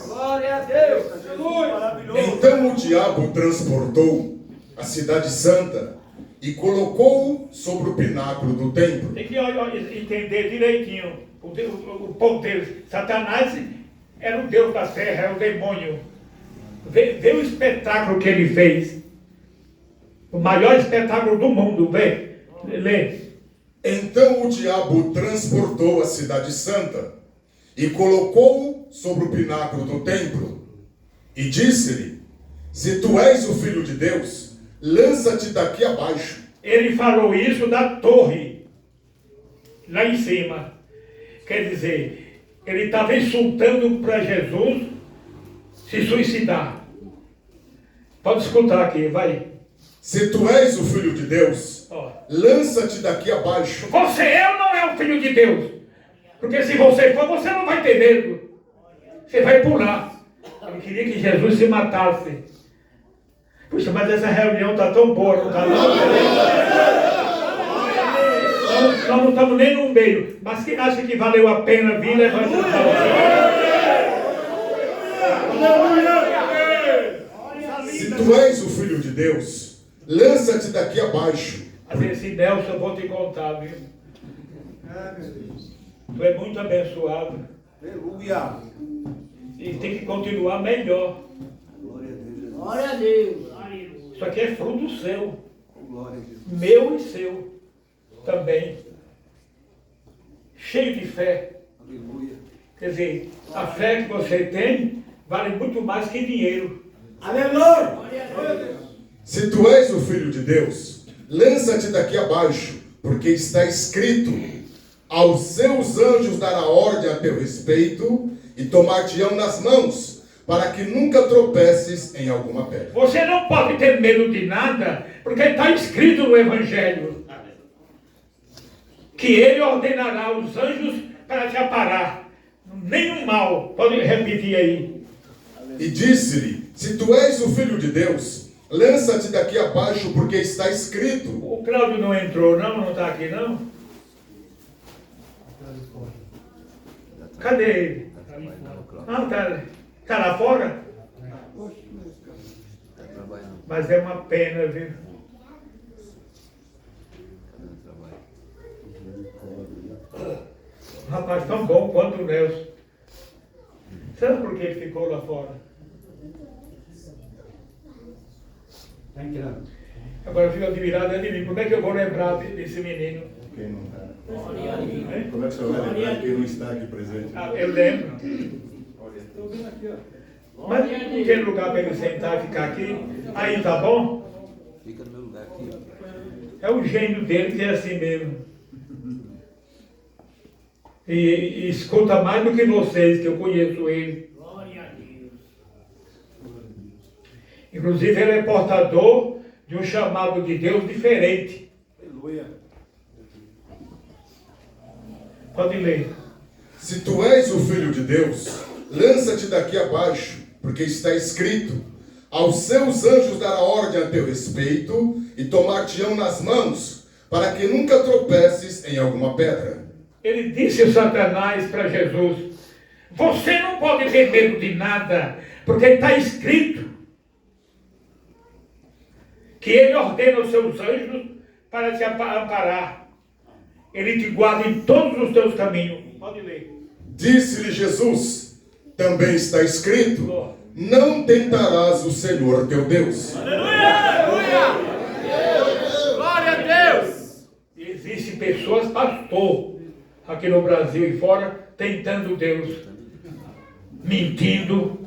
Glória a Deus. Então o diabo transportou a cidade santa e colocou sobre o pináculo do templo. Tem que entender direitinho o poder. Satanás era o Deus da terra, era o demônio. Vê o espetáculo que ele fez. O maior espetáculo do mundo. Vê. Lê. Então o diabo transportou a cidade santa e colocou sobre o pináculo do templo. E disse-lhe: se tu és o filho de Deus, lança-te daqui abaixo. Ele falou isso da torre, lá em cima. Quer dizer, ele estava insultando para Jesus se suicidar. Pode escutar aqui, vai. Se tu és o filho de Deus, lança-te daqui abaixo. Você é ou não é o filho de Deus? Porque se você for, você não vai ter medo. Você vai pular. Ele queria que Jesus se matasse. Puxa, mas essa reunião está tão boa, não está não? Nós não estamos nem no meio. Mas quem acha que valeu a pena vir, levanta a mão. Se tu és o filho de Deus, lança-te daqui abaixo. Esse Nelson eu vou te contar, viu? Tu é muito abençoado. Aleluia. E tem que continuar melhor. Glória a Deus. Isso aqui é fruto seu. Glória a Deus. Meu e seu também. Cheio de fé. Aleluia. Quer dizer, a fé que você tem vale muito mais que dinheiro. Aleluia. Se tu és o Filho de Deus, lança-te daqui abaixo, porque está escrito: aos seus anjos dará ordem a teu respeito, e tomar-te-ão nas mãos, para que nunca tropeces em alguma pedra. Você não pode ter medo de nada, porque está escrito no Evangelho que ele ordenará os anjos para te aparar. Nenhum mal. Pode repetir aí. E disse-lhe: se tu és o Filho de Deus, lança-te daqui abaixo, porque está escrito. O Cláudio não entrou, não está aqui, não? Cadê ele? Ah, tá lá fora? Mas é uma pena, viu? Rapaz tão bom quanto o Nelson. Sabe por que ele ficou lá fora? Agora eu fico admirado de mim. Como é que eu vou lembrar desse menino? Quem não está? Hein? Como é que você vai lembrar quem não está aqui presente? Ah, eu lembro. Mas não tem lugar para ele sentar e ficar aqui? Aí tá bom? Fica no meu lugar aqui. É o gênio dele que é assim mesmo. E escuta mais do que vocês, que eu conheço ele. Glória a Deus. Inclusive ele é portador de um chamado de Deus diferente. Aleluia. Pode ler. Se tu és o Filho de Deus, lança-te daqui abaixo, porque está escrito: aos seus anjos dará ordem a teu respeito, e tomar-te-ão nas mãos, para que nunca tropeces em alguma pedra. Ele disse Satanás para Jesus: você não pode ter medo de nada, porque está escrito que ele ordena os seus anjos para te amparar. Ele te guarda em todos os teus caminhos. Pode ler. Disse-lhe Jesus: também está escrito: não tentarás o Senhor teu Deus. Glória a Deus. Existem pessoas, pastor, aqui no Brasil e fora, tentando Deus, mentindo,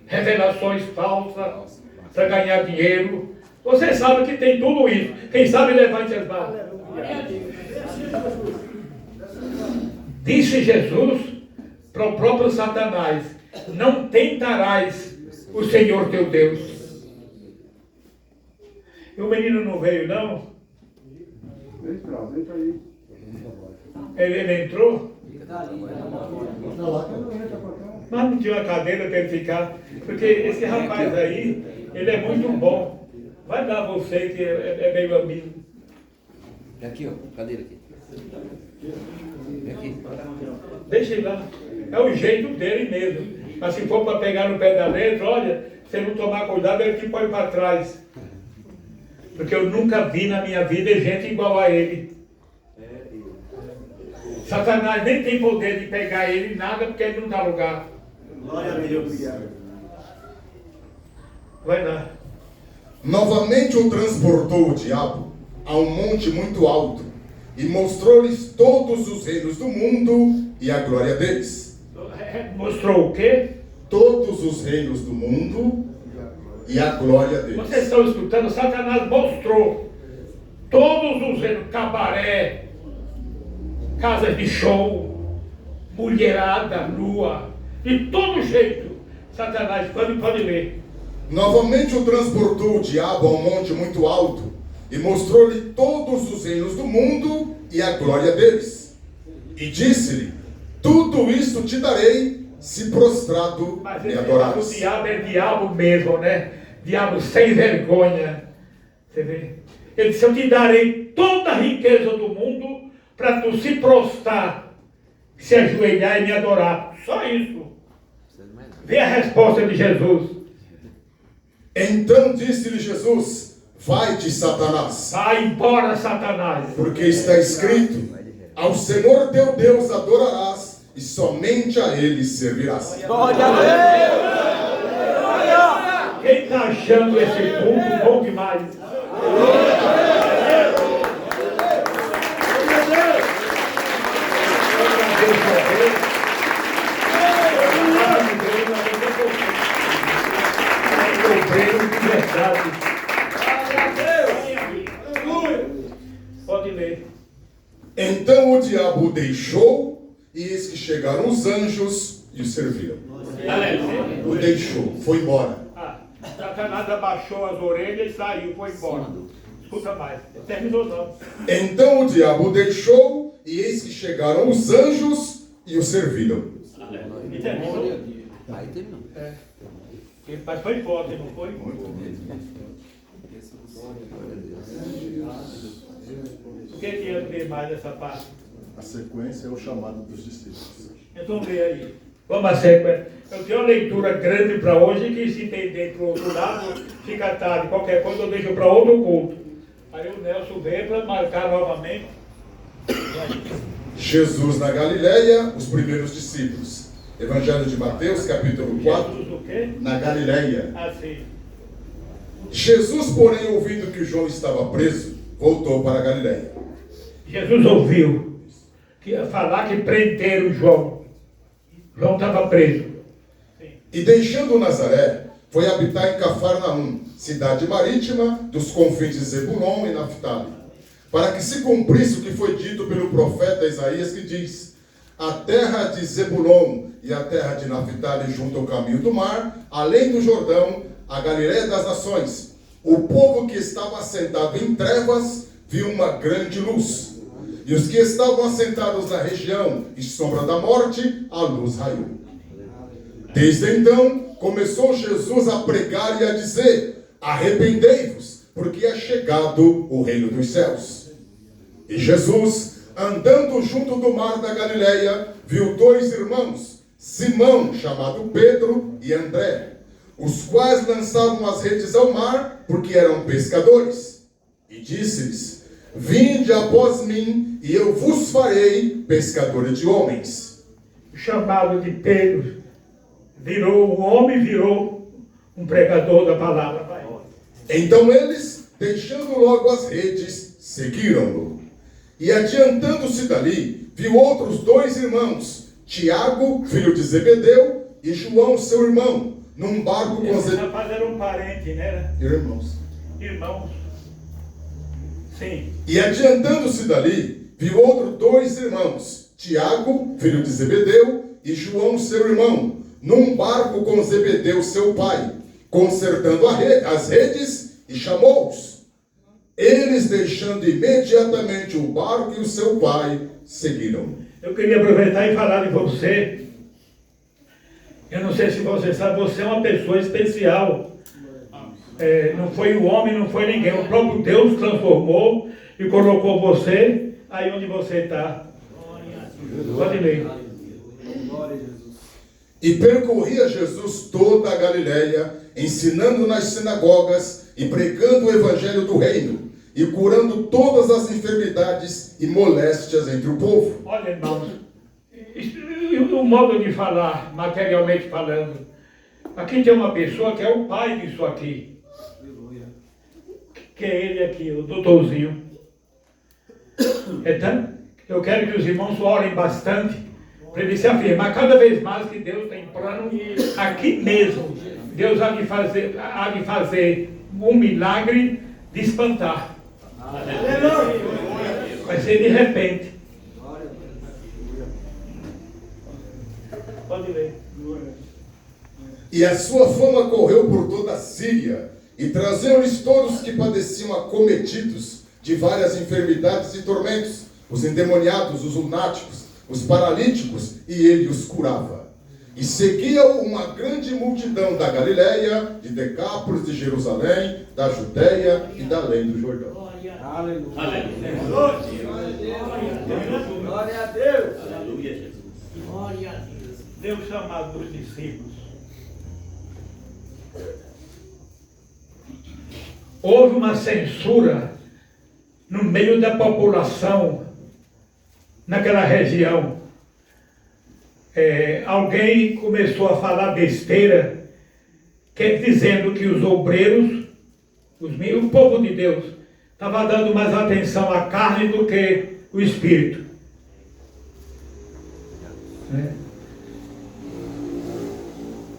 revelações falsas para ganhar dinheiro. Você sabe que tem tudo isso. Quem sabe levante as mãos. Disse Jesus para o próprio Satanás: não tentarás o Senhor teu Deus. E o menino não veio, não? Entra aí. Ele entrou? Mas não tinha uma cadeira para ele ficar. Porque esse rapaz aí, ele é muito bom. Vai dar você que é meio amigo. Aqui, ó. Cadeira aqui. Aqui. Deixa ele lá. É o jeito dele mesmo. Mas se for para pegar no pé da letra, olha, se não tomar cuidado, ele te põe para trás. Porque eu nunca vi na minha vida gente igual a ele. Satanás nem tem poder de pegar ele nada, porque ele não dá lugar. Glória a Deus. Vai lá. Novamente o transportou o diabo a um monte muito alto, e mostrou-lhes todos os reinos do mundo e a glória deles. Mostrou o quê? Todos os reinos do mundo e a glória deles. Vocês estão escutando? Satanás mostrou todos os reinos, cabaré, casas de show, mulherada, lua, de todo jeito. Satanás, pode ler. Novamente o transportou o diabo a um monte muito alto, e mostrou-lhe todos os reinos do mundo e a glória deles. E disse-lhe: tudo isto te darei, se prostrado Mas me esse adorares. o diabo é diabo mesmo, né? Diabo sem vergonha. Você vê? Ele disse: eu te darei toda a riqueza do mundo para tu se prostrar, se ajoelhar e me adorar. Só isso. Vê a resposta de Jesus. Então disse-lhe Jesus: vai-te, Satanás, Vai embora, Satanás. porque está escrito: Ao Senhor teu Deus adorarás e somente a Ele servirás. Glória a Deus! Quem está achando esse culto bom demais? Pode ler. Então o diabo o deixou, e eis que chegaram os anjos e o serviram. O deixou, foi embora. Satanás abaixou as orelhas e saiu, foi embora. Escuta mais, terminou não. Então o diabo o deixou, e eis que chegaram os anjos e o serviram. E terminou. Aí terminou. Mas foi embora, não foi? O que ia ter mais nessa parte? A sequência é o chamado dos discípulos. Então lê aí. Vamos à sequência. Eu tenho uma leitura grande para hoje que se entender para o outro lado, fica tarde. Qualquer coisa eu deixo para outro culto. Aí o Nelson veio para marcar novamente. Jesus na Galileia, os primeiros discípulos. Evangelho de Mateus, capítulo 4. Jesus o quê? Na Galileia. Assim. Jesus, porém, ouvindo que João estava preso, voltou para a Galileia. Jesus ouviu que ia falar que prenderam João. João estava preso. E deixando Nazaré, foi habitar em Cafarnaum, cidade marítima dos confins de Zebulon e Naftali, para que se cumprisse o que foi dito pelo profeta Isaías, que diz: a terra de Zebulon e a terra de Naftali junto ao caminho do mar, além do Jordão, a Galileia das nações. O povo que estava assentado em trevas viu uma grande luz. E os que estavam assentados na região e sombra da morte, a luz raiou. Desde então, começou Jesus a pregar e a dizer: arrependei-vos, porque é chegado o reino dos céus. E Jesus, andando junto do mar da Galileia, viu dois irmãos, Simão, chamado Pedro, e André, os quais lançavam as redes ao mar, porque eram pescadores. E disse-lhes: vinde após mim, e eu vos farei pescadores de homens. O chamado de Pedro virou um homem, virou um pregador da palavra. Então eles, deixando logo as redes, seguiram-no. E adiantando-se dali, viu outros dois irmãos, Tiago, filho de Zebedeu, e João, seu irmão, num barco com Esse rapaz era um parente, né? irmãos. Irmãos. Sim. E adiantando-se dali, viu outros dois irmãos, Tiago, filho de Zebedeu, e João, seu irmão, num barco com Zebedeu, seu pai, consertando as redes, e chamou-os. Eles, deixando imediatamente o barco e o seu pai, seguiram. Eu queria aproveitar e falar de você. Eu não sei se você sabe, você é uma pessoa especial. Não foi o homem, não foi ninguém. O próprio Deus transformou e colocou você aí onde você está. Pode ler. E percorria Jesus toda a Galileia, ensinando nas sinagogas e pregando o evangelho do reino, e curando todas as enfermidades e moléstias entre o povo. Olha, irmãos, o modo de falar, materialmente falando, aqui tem uma pessoa que é o pai disso aqui, que é ele aqui, o doutorzinho. Então, eu quero que os irmãos orem bastante, para ele se afirmar cada vez mais que Deus tem plano aqui mesmo. Deus há de fazer um milagre de espantar. Vai ser de repente. Pode ler. E a sua fama correu por toda a Síria, e traziam-lhes todos que padeciam acometidos de várias enfermidades e tormentos, os endemoniados, os lunáticos, os paralíticos, e ele os curava. E seguia-o uma grande multidão da Galileia, de Decápolis, de Jerusalém, da Judéia e da além do Jordão. Aleluia. Glória a Deus. Aleluia, Jesus. Glória a Deus. Deus chamado dos discípulos. Houve uma censura no meio da população naquela região, alguém começou a falar besteira, dizendo que os obreiros, o povo de Deus, estava dando mais atenção à carne do que o espírito.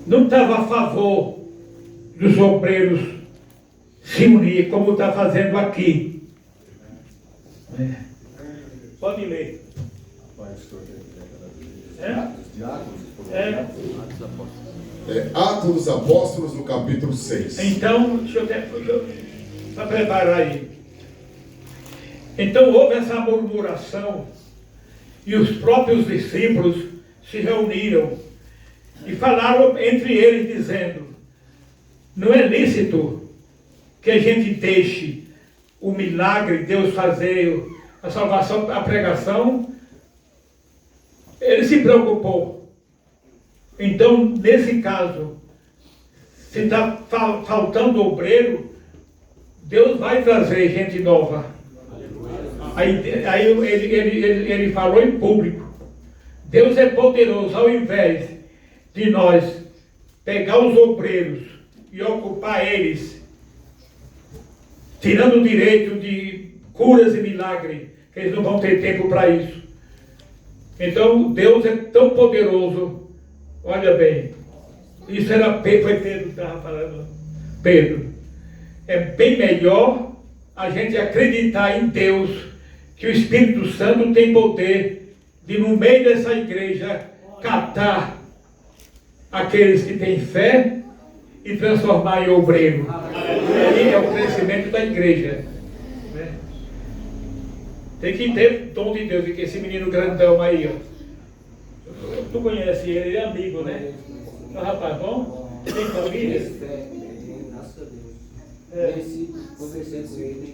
Não estava a favor dos obreiros se unir, como está fazendo aqui. Pode ler. Atos dos Apóstolos, no capítulo 6. Então, deixa eu preparar aí. Então houve essa murmuração e os próprios discípulos se reuniram e falaram entre eles dizendo: não é lícito que a gente deixe o milagre, Deus fazer a salvação, a pregação. Ele se preocupou. Então, nesse caso, se está faltando obreiro, Deus vai trazer gente nova. Aí ele falou em público: Deus é poderoso, ao invés de nós pegar os obreiros e ocupar eles, tirando o direito de curas e milagres, que eles não vão ter tempo para isso. Então Deus é tão poderoso. Olha bem, isso era Pedro, foi Pedro que estava falando. Pedro, é bem melhor a gente acreditar em Deus, que o Espírito Santo tem poder de, no meio dessa igreja, catar aqueles que têm fé e transformar em obreiro. Aí é o crescimento da igreja. Né? Tem que ter dom de Deus, que esse menino grandão aí, ó. Tu conhece ele, ele é amigo, né? É um rapaz bom? Tem família?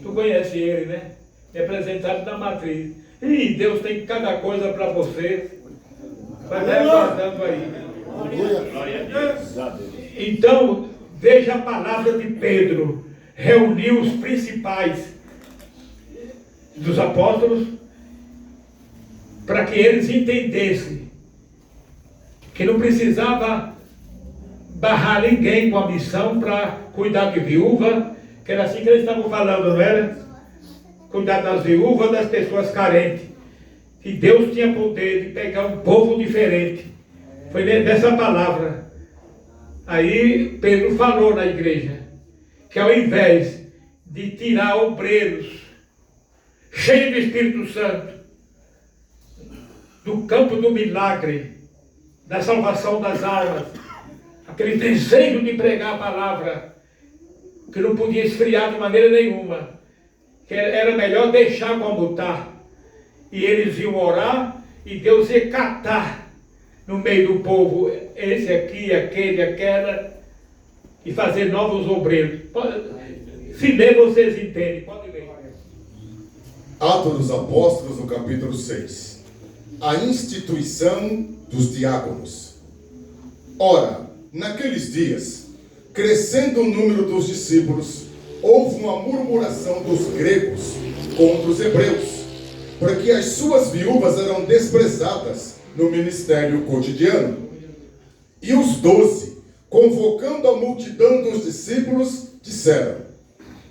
Tu conhece ele, né? Representado da matriz. E Deus tem cada coisa para você. Vai guardando aí. Então, veja a palavra de Pedro. Reuniu os principais dos apóstolos para que eles entendessem que não precisava barrar ninguém com a missão para cuidar de viúva, que era assim que eles estavam falando, não era? Cuidar das viúvas, das pessoas carentes. E Deus tinha poder de pegar um povo diferente. Foi dessa palavra. Aí Pedro falou na igreja que ao invés de tirar obreiros cheios do Espírito Santo do campo do milagre, da salvação das almas, aquele desejo de pregar a palavra, que não podia esfriar de maneira nenhuma, que era melhor deixar como está, e eles iam orar, e Deus ia catar no meio do povo, esse aqui, aquele, aquela, e fazer novos obreiros. Se ler, vocês entendem. Pode ler. Atos dos Apóstolos, no capítulo 6. A instituição dos diáconos. Ora, naqueles dias, crescendo o número dos discípulos, houve uma murmuração dos gregos contra os hebreus, porque as suas viúvas eram desprezadas no ministério cotidiano. E os 12, convocando a multidão dos discípulos, disseram: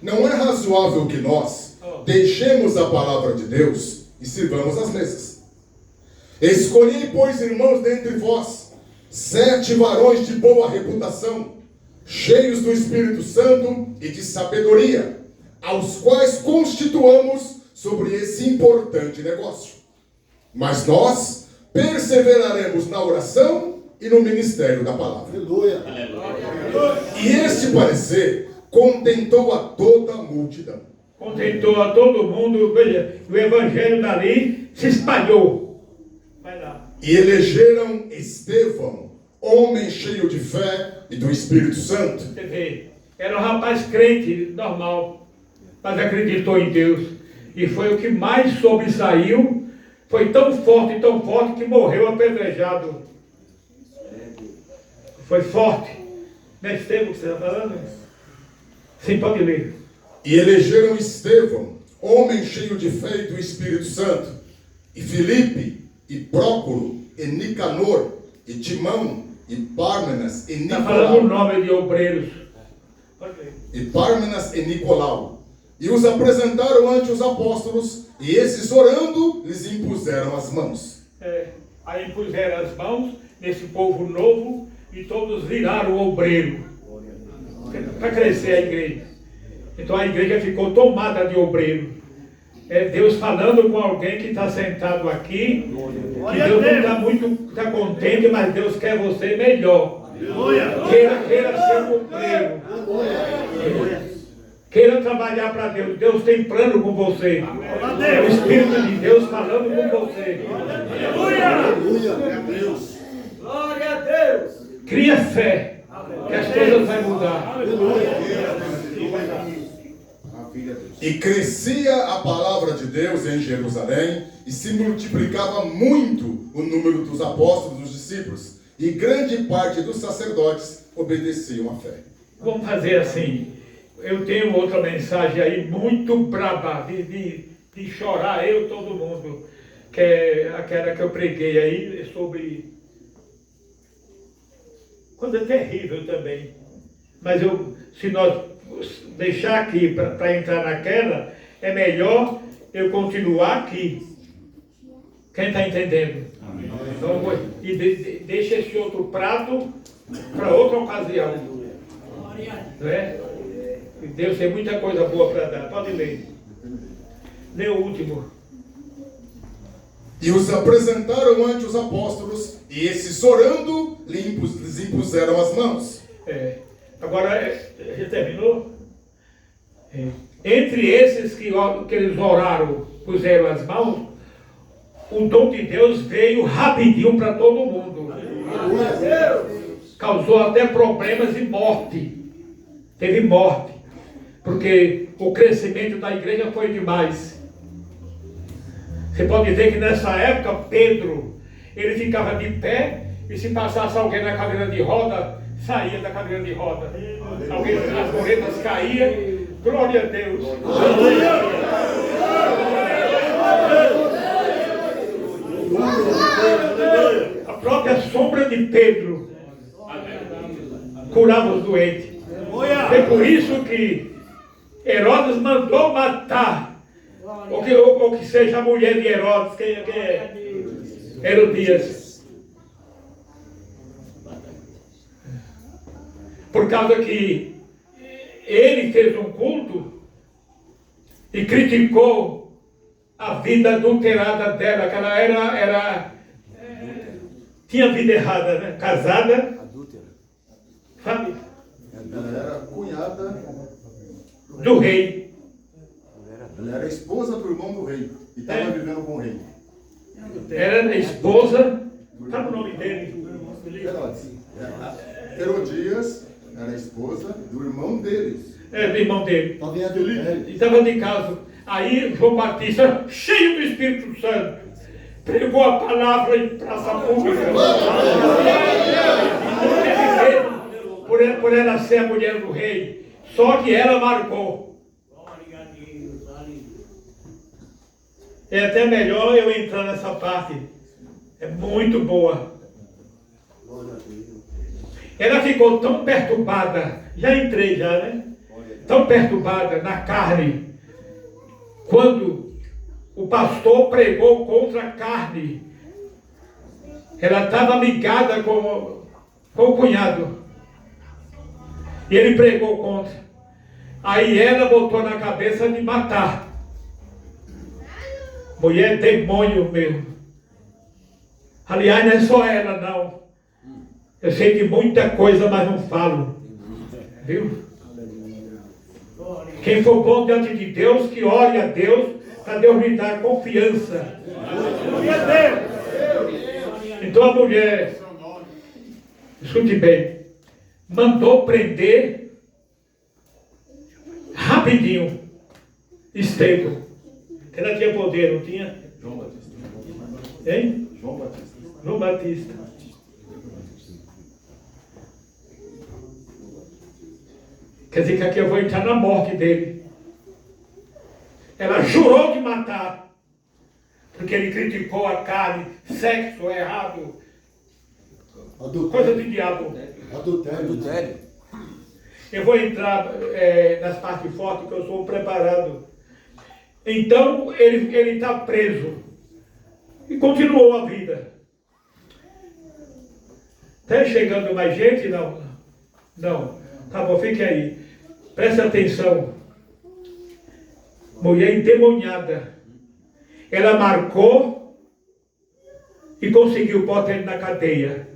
não é razoável que nós deixemos a palavra de Deus e sirvamos as mesas. Escolhi, pois, irmãos, dentre vós 7 varões de boa reputação, cheios do Espírito Santo e de sabedoria, aos quais constituamos sobre esse importante negócio. Mas nós perseveraremos na oração e no ministério da palavra. Aleluia. E este parecer contentou a toda a multidão. Contentou a todo mundo. Veja, o evangelho dali se espalhou. Vai lá. E elegeram Estevão, homem cheio de fé e do Espírito Santo. Você vê, era um rapaz crente, normal, mas acreditou em Deus. E foi o que mais sobressaiu. Foi tão forte que morreu apedrejado. Foi forte. Não é Estevão que você está falando? Sim, pode ler. E elegeram Estevão, homem cheio de fé e do Espírito Santo, e Filipe, e Prócoro, e Nicanor, e Timão, e Pármenas, e Está falando o Nicolau. nome de obreiros. E Pármenas e Nicolau. E os apresentaram ante os apóstolos, e esses orando, lhes impuseram as mãos. Aí puseram as mãos nesse povo novo e todos viraram obreiro. Para crescer a igreja. Então a igreja ficou tomada de obreiro. É Deus falando com alguém que está sentado aqui, que Deus não está muito contente, mas Deus quer você melhor. Queira ser um obreiro. Queira trabalhar para Deus. Deus tem plano com você. É o Espírito de Deus falando com você. Glória a Deus. Cria fé, que as coisas vão mudar. E crescia a palavra de Deus em Jerusalém, e se multiplicava muito o número dos apóstolos, dos discípulos, e grande parte dos sacerdotes obedeciam à fé. Vamos fazer assim. Eu tenho outra mensagem aí muito braba, de chorar eu todo mundo, que é aquela que eu preguei aí sobre... Coisa terrível também. Mas se nós deixar aqui para entrar naquela, é melhor eu continuar aqui. Quem está entendendo? Então, deixa esse outro prato para outra ocasião. Não é? Deus tem muita coisa boa para dar. Pode ler. Lê o último. E os apresentaram ante os apóstolos, e esses orando, lhes impuseram as mãos. Agora, já terminou? Entre esses que eles oraram, puseram as mãos, o dom de Deus veio rapidinho para todo mundo. Causou até problemas e morte. Teve morte. Porque o crescimento da igreja foi demais. Você pode ver que nessa época, Pedro, ele ficava de pé, e se passasse alguém na cadeira de roda, saía da cadeira de roda. Alguém, as corretas caíam. Glória a Deus. A própria sombra de Pedro curava os doentes. É por isso que Herodes mandou matar, ou que seja a mulher de Herodes, quem é? Herodias. Por causa que ele fez um culto e criticou a vida adulterada dela, que ela tinha vida errada, né? Casada, sabe? Ela era cunhada Do rei. Ela era esposa do irmão do rei e estava vivendo com o rei. Era a esposa, sabe o nome dele? Herodes. Herodias era a esposa do irmão deles. Do irmão dele. E estava de casa. Aí João Batista, cheio do Espírito Santo, pregou a palavra em praça pública. Por ela ser a mulher do rei. Só que ela marcou. É até melhor eu entrar nessa parte. É muito boa. Ela ficou tão perturbada. Já entrei já, né? Tão perturbada na carne. Quando o pastor pregou contra a carne. Ela estava ligada com o cunhado. E ele pregou contra. Aí ela botou na cabeça de matar. Mulher demônio mesmo. Aliás, não é só ela não. Eu sei de muita coisa, mas não falo. Viu? Quem for bom diante de Deus, que ore a Deus, para Deus lhe dar confiança. Então a mulher, escute bem, mandou prender rapidinho Estevão. Ela tinha poder, não tinha? João Batista. Hein? João Batista. João Batista. Quer dizer que aqui eu vou entrar na morte dele. Ela jurou de matar. porque ele criticou a carne, sexo errado, Adultério. coisa de diabo. Adultério. Eu vou entrar nas partes fortes que eu sou preparado. Então ele está preso e continuou a vida. Está chegando mais gente? Não. Não. Tá bom, fique aí. Preste atenção. Mulher endemoniada. Ela marcou e conseguiu botar ele na cadeia.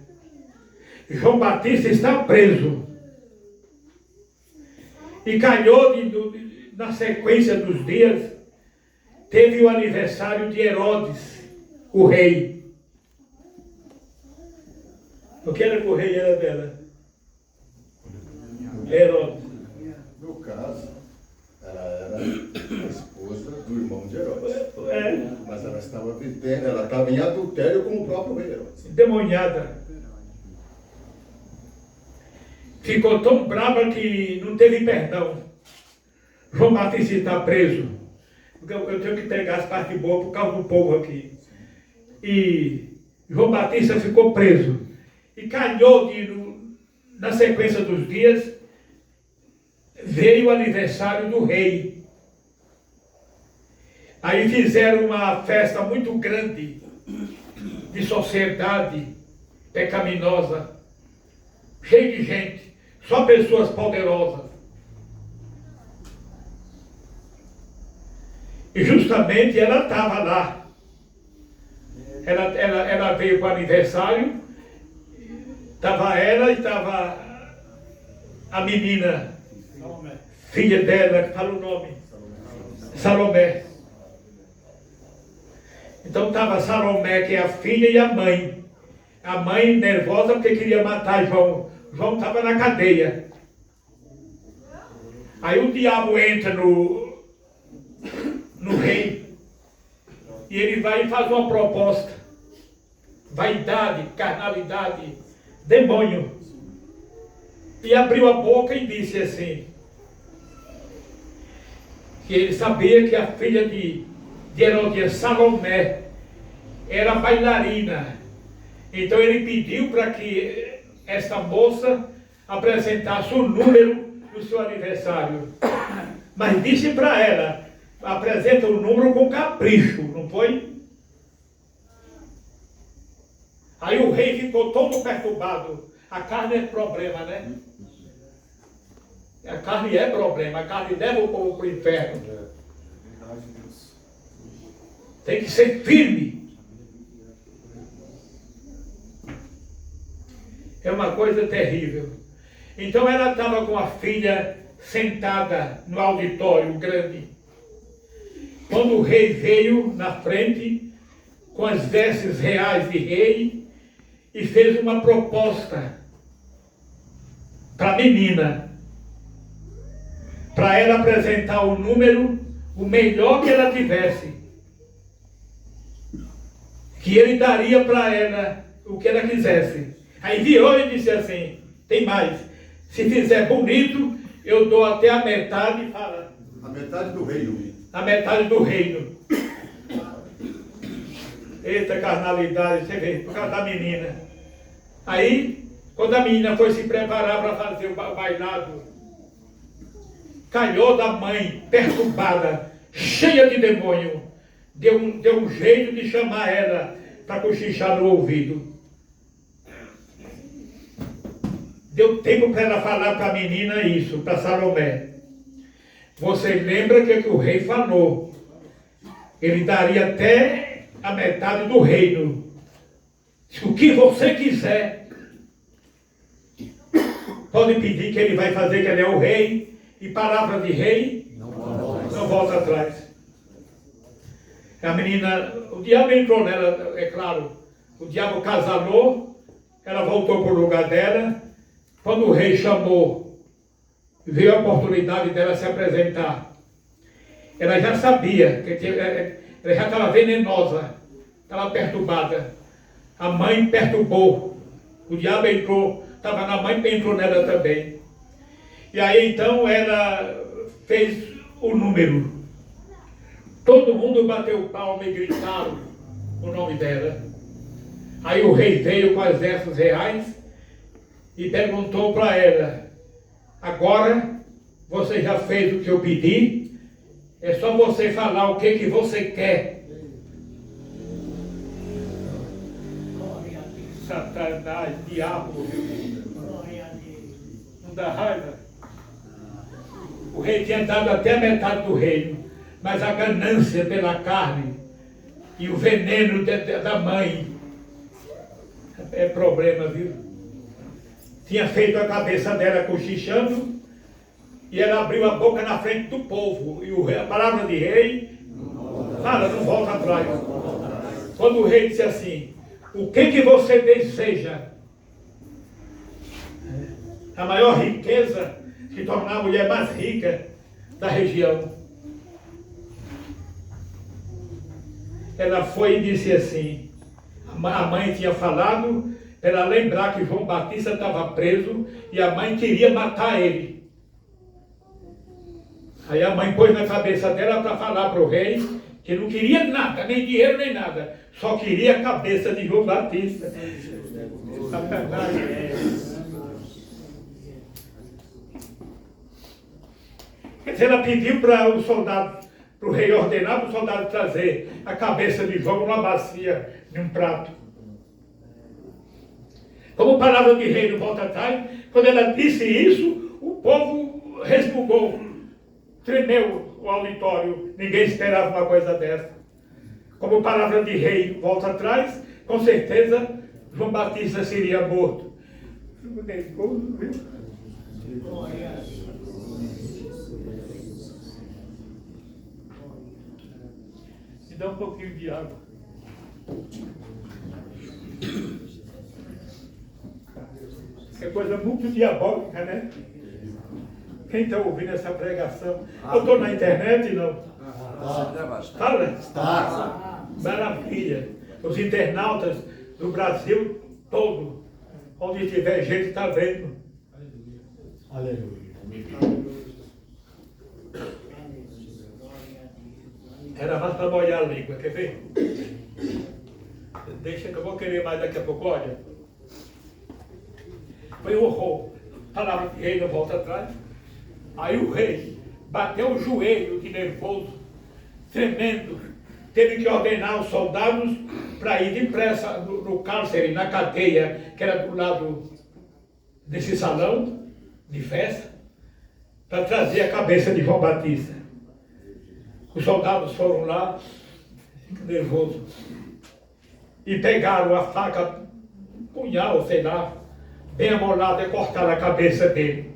João Batista está preso. E calhou na sequência dos dias, teve o aniversário de Herodes, o rei. O que era que o rei era dela? Herodes. No caso, ela era a esposa do irmão de Herodes. Mas ela estava vivendo, ela estava em adultério com o próprio rei Herodes. Endemoniada. Ficou tão brava que não teve perdão. João Batista está preso. Eu tenho que pegar as partes boas por causa do povo aqui. E João Batista ficou preso. E calhou na sequência dos dias, veio o aniversário do rei. Aí fizeram uma festa muito grande de sociedade pecaminosa, cheia de gente, só pessoas poderosas. E justamente ela estava lá. Ela veio para o aniversário, estava ela e estava a menina, filha dela, fala o nome, Salomé. Então estava Salomé, que é a filha, e a mãe. A mãe nervosa porque queria matar João. João estava na cadeia. Aí o diabo entra no rei e ele vai e faz uma proposta. Vaidade, carnalidade, demônio. E abriu a boca e disse assim, que ele sabia que a filha de Herodias, Salomé, era bailarina. Então ele pediu para que esta moça apresentasse o número do seu aniversário. Mas disse para ela, apresenta o número com capricho, não foi? Aí o rei ficou todo perturbado. A carne é problema, né? A carne é problema, a carne leva o povo para o inferno. Tem que ser firme. É uma coisa terrível. Então ela estava com a filha sentada no auditório grande. Quando o rei veio na frente, com as vestes reais de rei, e fez uma proposta para a menina, para ela apresentar o número, o melhor que ela tivesse, que ele daria para ela o que ela quisesse. Aí virou e disse assim, tem mais, se fizer bonito, eu dou até a metade, fala. A metade do reino. A metade do reino. Eita carnalidade, você vê, por causa da menina. Aí, quando a menina foi se preparar para fazer o bailado, calhou da mãe, perturbada, cheia de demônio, deu um jeito de chamar ela para cochichar no ouvido. Deu tempo para ela falar para a menina isso, para Salomé. Você lembra que o rei falou? Ele daria até a metade do reino. O que você quiser, pode pedir que ele vai fazer, que ele é o rei. E palavra de rei não volta atrás. A menina, o diabo entrou nela, é claro. O diabo casalou, ela voltou para o lugar dela. Quando o rei chamou, veio a oportunidade dela se apresentar. Ela já sabia, que ela já estava venenosa, estava perturbada. A mãe perturbou, o diabo entrou, estava na mãe, entrou nela também. E aí então ela fez o número. Todo mundo bateu palma e gritaram. o nome dela. Aí o rei veio com as 10 reais e perguntou para ela: agora você já fez o que eu pedi, é só você falar o que você quer. Satanás, diabo, não dá raiva. O rei tinha dado até a metade do reino, mas a ganância pela carne e o veneno da mãe é problema, viu? Tinha feito a cabeça dela cochichando e ela abriu a boca na frente do povo. E a palavra de rei fala, não volta atrás. Quando o rei disse assim: o que você deseja? A maior riqueza se tornar a mulher mais rica da região. Ela foi e disse assim, a mãe tinha falado para ela lembrar que João Batista estava preso e a mãe queria matar ele. Aí a mãe pôs na cabeça dela para falar para o rei que não queria nada, nem dinheiro nem nada, só queria a cabeça de João Batista. Ela pediu para o soldado, para o rei ordenar para o soldado trazer a cabeça de João numa bacia, num prato. Como palavra de rei não volta atrás, quando ela disse isso, o povo resmungou, tremeu o auditório, ninguém esperava uma coisa dessa. Como palavra de rei volta atrás, com certeza João Batista seria morto. Me dá um pouquinho de água. É coisa muito diabólica, né? Quem está ouvindo essa pregação? Eu estou na internet, não? Fala? Está. Maravilha. Os internautas do Brasil todo, onde tiver gente, está vendo. Aleluia. Era mais para molhar a língua, quer ver? Deixa que eu vou querer mais daqui a pouco, olha. Foi o horror. Palavra de rei não volta atrás. Aí o rei bateu o joelho de nervoso, tremendo. Teve que ordenar os soldados para ir depressa no cárcere, na cadeia, que era do lado desse salão de festa, para trazer a cabeça de João Batista. Os soldados foram lá, nervoso, e pegaram a faca, um punhal, sei lá, bem amolada, e cortaram a cabeça dele.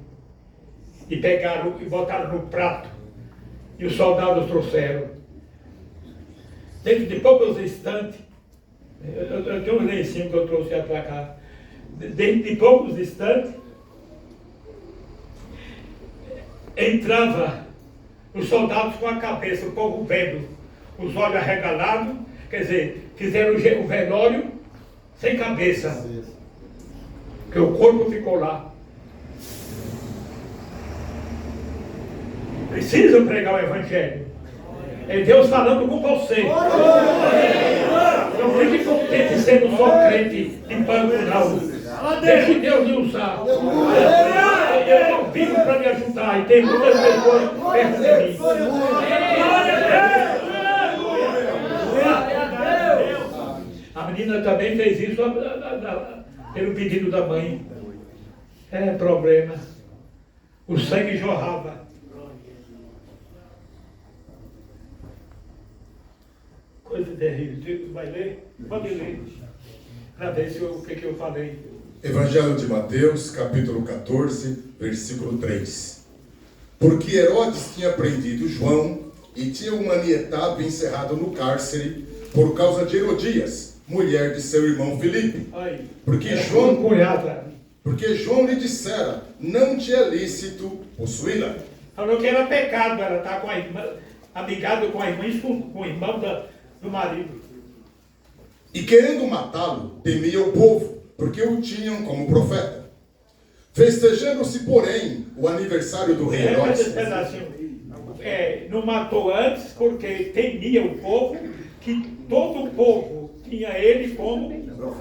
E pegaram e botaram no prato. E os soldados trouxeram. Dentro de poucos instantes, eu tenho um lencinho que eu trouxe para cá. Dentro de poucos instantes, entrava os soldados com a cabeça, o povo vendo, os olhos arregalados, quer dizer, fizeram o velório sem cabeça, porque o corpo ficou lá. Precisa pregar o Evangelho. É Deus falando com você. Não fique contente sendo só crente de banco, não. Deixe Deus lhe usar. Eu estou vivo para me ajudar e tem muitas pessoas perto de mim. A menina também fez isso pelo pedido da mãe. É problema. O sangue jorrava. Coisa terrível. Vai ler? Pode ler. Para ver o que eu falei. Evangelho de Mateus, capítulo 14, versículo 3. Porque Herodes tinha prendido João e tinha o manietado e encerrado no cárcere por causa de Herodias, mulher de seu irmão Filipe. Porque João lhe dissera, não te é lícito possuí-la. Falou que era pecado, ela está com a irmã, amigado com a irmã, com o irmão do marido. E querendo matá-lo, temia o povo, porque o tinham como profeta. Festejando-se, porém, o aniversário do rei Herodes. Não matou antes porque temia o povo, que todo o povo tinha ele como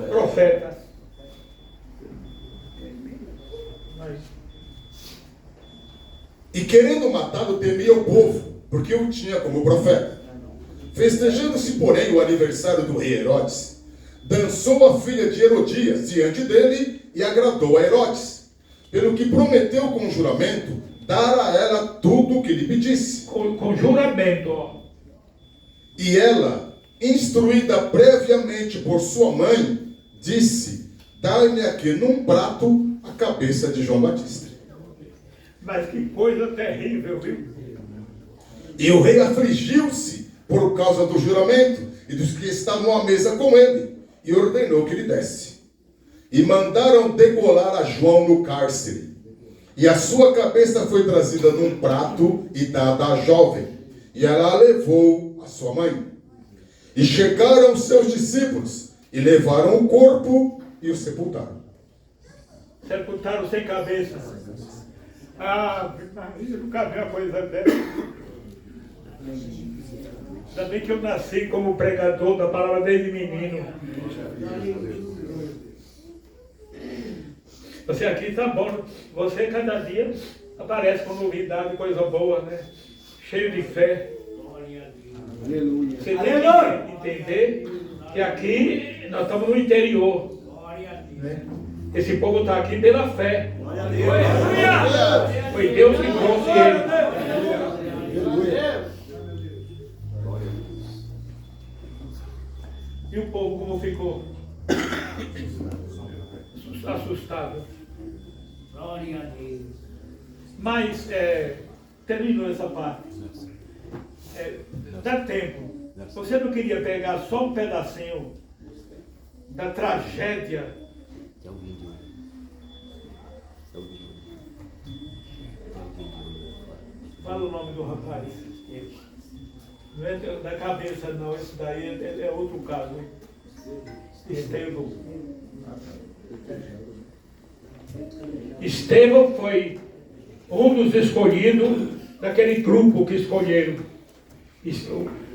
profeta. E querendo matá-lo, temia o povo, porque o tinha como profeta. Festejando-se, porém, o aniversário do rei Herodes, dançou a filha de Herodias diante dele e agradou a Herodes, pelo que prometeu com juramento dar a ela tudo o que lhe pedisse. Com juramento, ó. E ela, instruída previamente por sua mãe, disse: dai-me aqui num prato a cabeça de João Batista. Mas que coisa terrível, viu? E o rei afligiu-se por causa do juramento e dos que estavam à mesa com ele, e ordenou que lhe desse. E mandaram degolar a João no cárcere. E a sua cabeça foi trazida num prato e dada à jovem, e ela a levou à sua mãe. E chegaram os seus discípulos, e levaram o corpo e o sepultaram. Sepultaram sem cabeça. Ah, eu nunca vi uma coisa dessa. Ainda bem que eu nasci como pregador da palavra desde menino. Você aqui está bom. Você cada dia aparece com novidade, coisa boa, né? Cheio de fé. Aleluia. Você tem que entender que aqui nós estamos no interior. Né? Esse povo está aqui pela fé. Foi Deus que trouxe ele. E o povo como ficou? Assustado. Mas, terminou essa parte. Dá tempo. Você não queria pegar só um pedacinho da tragédia? Fala o nome do rapaz. Não é da cabeça não, esse daí é outro caso, hein? Estevão. Estevão foi um dos escolhidos daquele grupo que escolheram.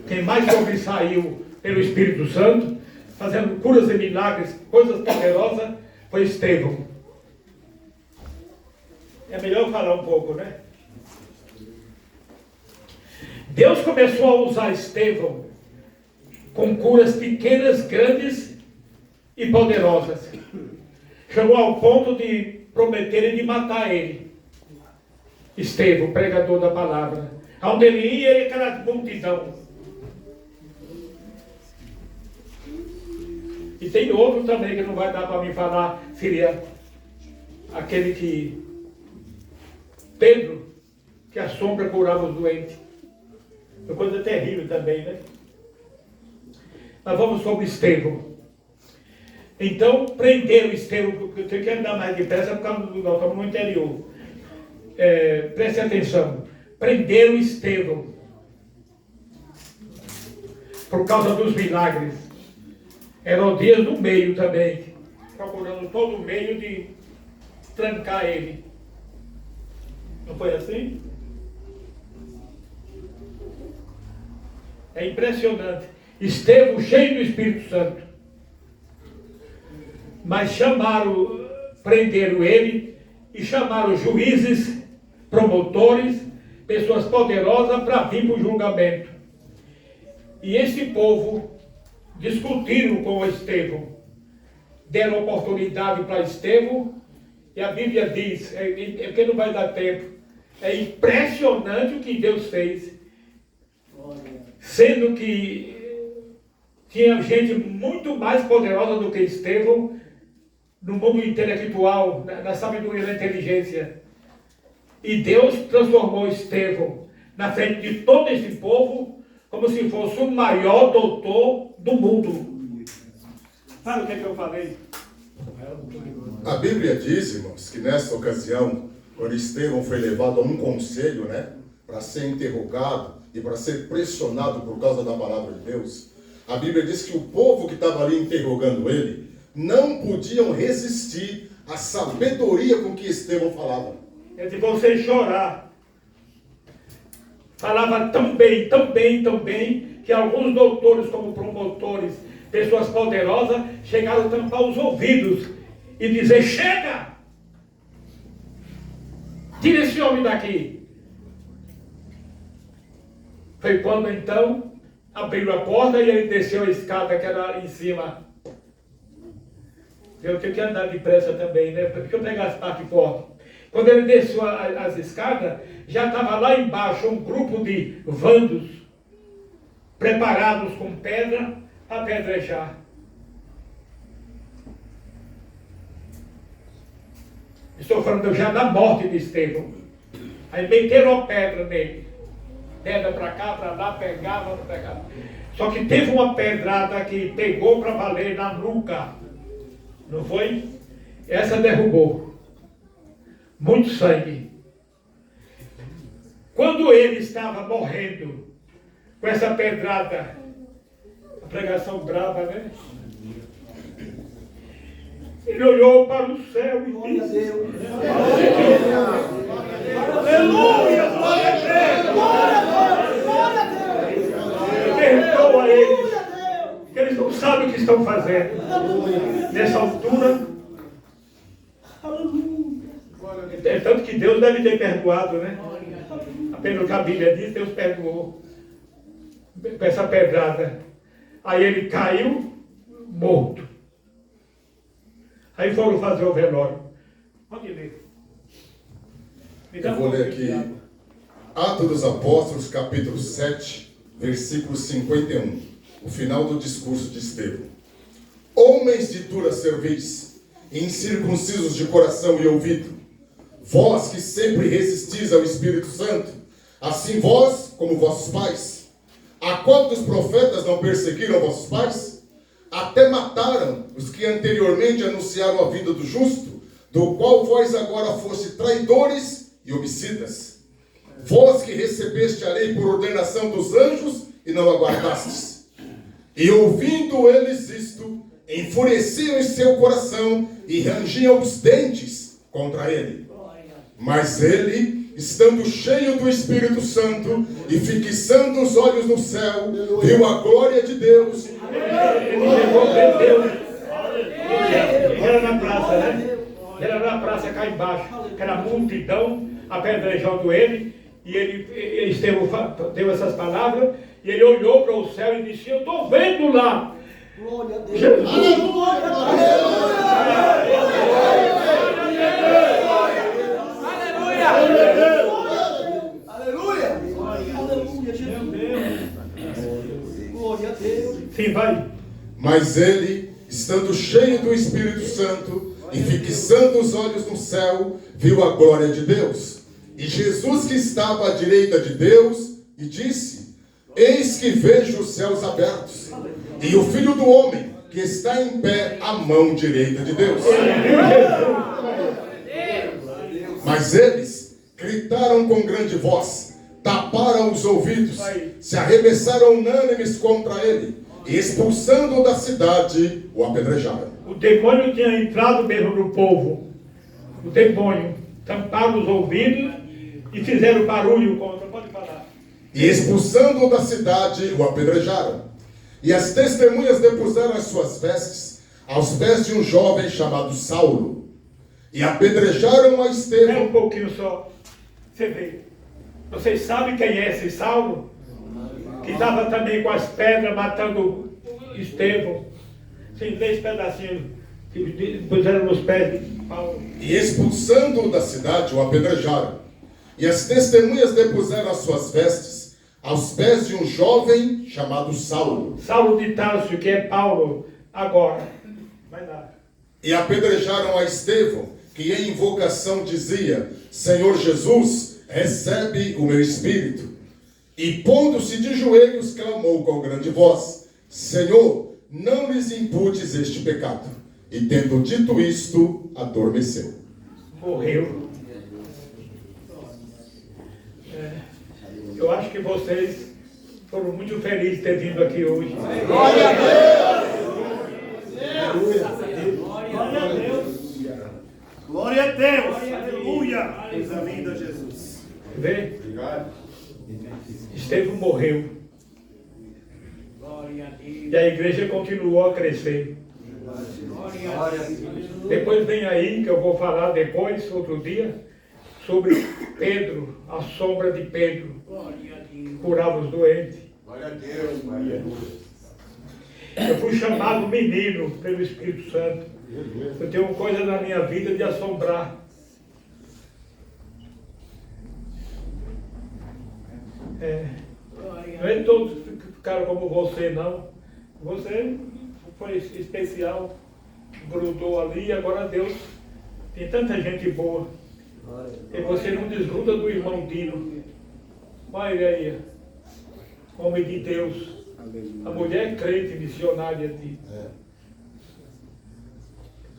Quem mais sobressaiu pelo Espírito Santo, fazendo curas e milagres, coisas poderosas, foi Estevão. É melhor eu falar um pouco, né? Deus começou a usar Estevão com curas pequenas, grandes e poderosas. Chegou ao ponto de prometerem de matar ele. Estevão, pregador da palavra. Onde ele ia, ele era multidão. E tem outro também que não vai dar para mim falar, seria aquele que Pedro, que a sombra curava os doentes. Uma coisa terrível também, né? Mas vamos sobre Estevão. Então, prenderam Estevão, porque eu tenho que andar mais depressa por causa do nós estamos no interior. Preste atenção. Prenderam Estevão por causa dos milagres. Herodias no meio também, procurando todo o meio de trancar ele. Não foi assim? É impressionante. Estevão cheio do Espírito Santo. Mas prenderam ele e chamaram juízes, promotores, pessoas poderosas para vir para o julgamento. E esse povo discutiram com Estevão. Deram oportunidade para Estevão. E a Bíblia diz, porque não vai dar tempo, é impressionante o que Deus fez. Sendo que tinha gente muito mais poderosa do que Estevão no mundo intelectual, na sabedoria e na inteligência. E Deus transformou Estevão na frente de todo esse povo como se fosse o maior doutor do mundo. Sabe o que eu falei? A Bíblia diz, irmãos, que nessa ocasião, quando Estevão foi levado a um conselho, né, para ser interrogado e para ser pressionado por causa da palavra de Deus, a Bíblia diz que o povo que estava ali interrogando ele não podiam resistir à sabedoria com que Estevão falava. É de você chorar. Falava tão bem, tão bem, tão bem, que alguns doutores como promotores pessoas poderosas chegaram a tampar os ouvidos e dizer: chega! Tira esse homem daqui. Foi quando então abriu a porta e ele desceu a escada que era em cima. Eu tenho que andar depressa também, né? Porque eu pegar as partes fortes. Quando ele desceu as escadas, já estava lá embaixo um grupo de vandos preparados com pedra para apedrejar. Estou falando já da morte de Estevão. Aí meteram a pedra nele. Pedra para cá, para lá, pegava, pegava. Só que teve uma pedrada que pegou para valer na nuca. Não foi? Essa derrubou. Muito sangue. Quando ele estava morrendo com essa pedrada, a pregação brava, né? Ele olhou para o céu e disse: aleluia! Glória a Deus! Perdoa a eles, que eles não sabem o que estão fazendo. Nessa altura, é tanto que Deus deve ter perdoado, né? Pelo que a Bíblia diz, Deus perdoou com essa pedrada. Aí ele caiu morto. Aí foram fazer o velório. Pode ler. Eu vou ler aqui Atos dos Apóstolos, capítulo 7, versículo 51. O final do discurso de Estevão. Homens de dura cerviz, incircuncisos de coração e ouvido, vós que sempre resistis ao Espírito Santo, assim vós como vossos pais. A qual dos profetas não perseguiram vossos pais? Até mataram os que anteriormente anunciaram a vinda do justo, do qual vós agora foste traidores e homicidas. Vós que recebeste a lei por ordenação dos anjos e não aguardastes. E ouvindo eles isto, enfureciam em seu coração e rangiam os dentes contra ele. Mas ele, estando cheio do Espírito Santo e fixando os olhos no céu, viu a glória de Deus. Era na praça, né? Era na praça cá embaixo, que era a multidão apedrejando ele, e ele Estevão deu essas palavras, e ele olhou para o céu e disse: eu estou vendo lá Jesus. Sim, vai. Mas ele, estando cheio do Espírito Santo e fixando os olhos no céu, viu a glória de Deus. E Jesus que estava à direita de Deus, e disse: eis que vejo os céus abertos, e o Filho do Homem que está em pé à mão direita de Deus. Mas eles gritaram com grande voz, taparam os ouvidos, se arremessaram unânimes contra ele, e expulsando-o da cidade, o apedrejaram. O demônio tinha entrado mesmo no povo. O demônio tamparam os ouvidos e fizeram barulho contra. Pode falar. E expulsando-o da cidade, o apedrejaram. E as testemunhas depuseram as suas vestes aos pés de um jovem chamado Saulo. E apedrejaram a Estevão. Um pouquinho só. Você vê. Vocês sabem quem é esse Saulo? Que estava também com as pedras matando Estevão. Sim, 10 pedacinhos que puseram nos pés de Paulo. E expulsando-o da cidade, o apedrejaram. E as testemunhas depuseram as suas vestes aos pés de um jovem chamado Saulo. Saulo de Tarso, que é Paulo, agora. Vai lá. E apedrejaram a Estevão, que em invocação dizia: Senhor Jesus, recebe o meu espírito. E pondo-se de joelhos, clamou com grande voz: Senhor, não lhes imputes este pecado. E tendo dito isto, adormeceu. Morreu. Eu acho que vocês foram muito felizes de ter vindo aqui hoje. Glória a Deus! Glória a Deus! Glória a Deus! Aleluia! Coisa linda, Jesus. Vê? Estevão morreu. E a igreja continuou a crescer. Depois vem aí, que eu vou falar depois, outro dia, sobre Pedro, a sombra de Pedro. Curava os doentes. Eu fui chamado menino pelo Espírito Santo. Eu tenho coisa na minha vida de assombrar. Não é todos ficaram como você, não. Você foi especial, grudou ali e agora Deus tem tanta gente boa. E você não desgruda do irmão Dino. Olha aí, homem de Deus. A mulher crente, missionária de...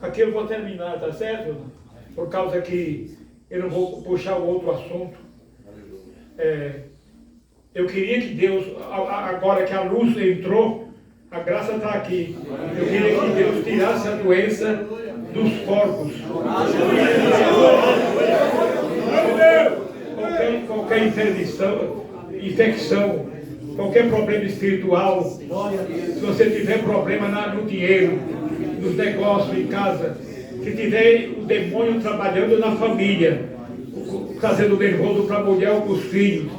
Aqui eu vou terminar, tá certo? Por causa que eu não vou puxar o outro assunto. Eu queria que Deus, agora que a luz entrou, a graça está aqui. Eu queria que Deus tirasse a doença dos corpos. Qualquer infecção, qualquer problema espiritual, se você tiver problema no dinheiro, nos negócios, em casa, se tiver o demônio trabalhando na família, trazendo nervoso para a mulher ou para os filhos,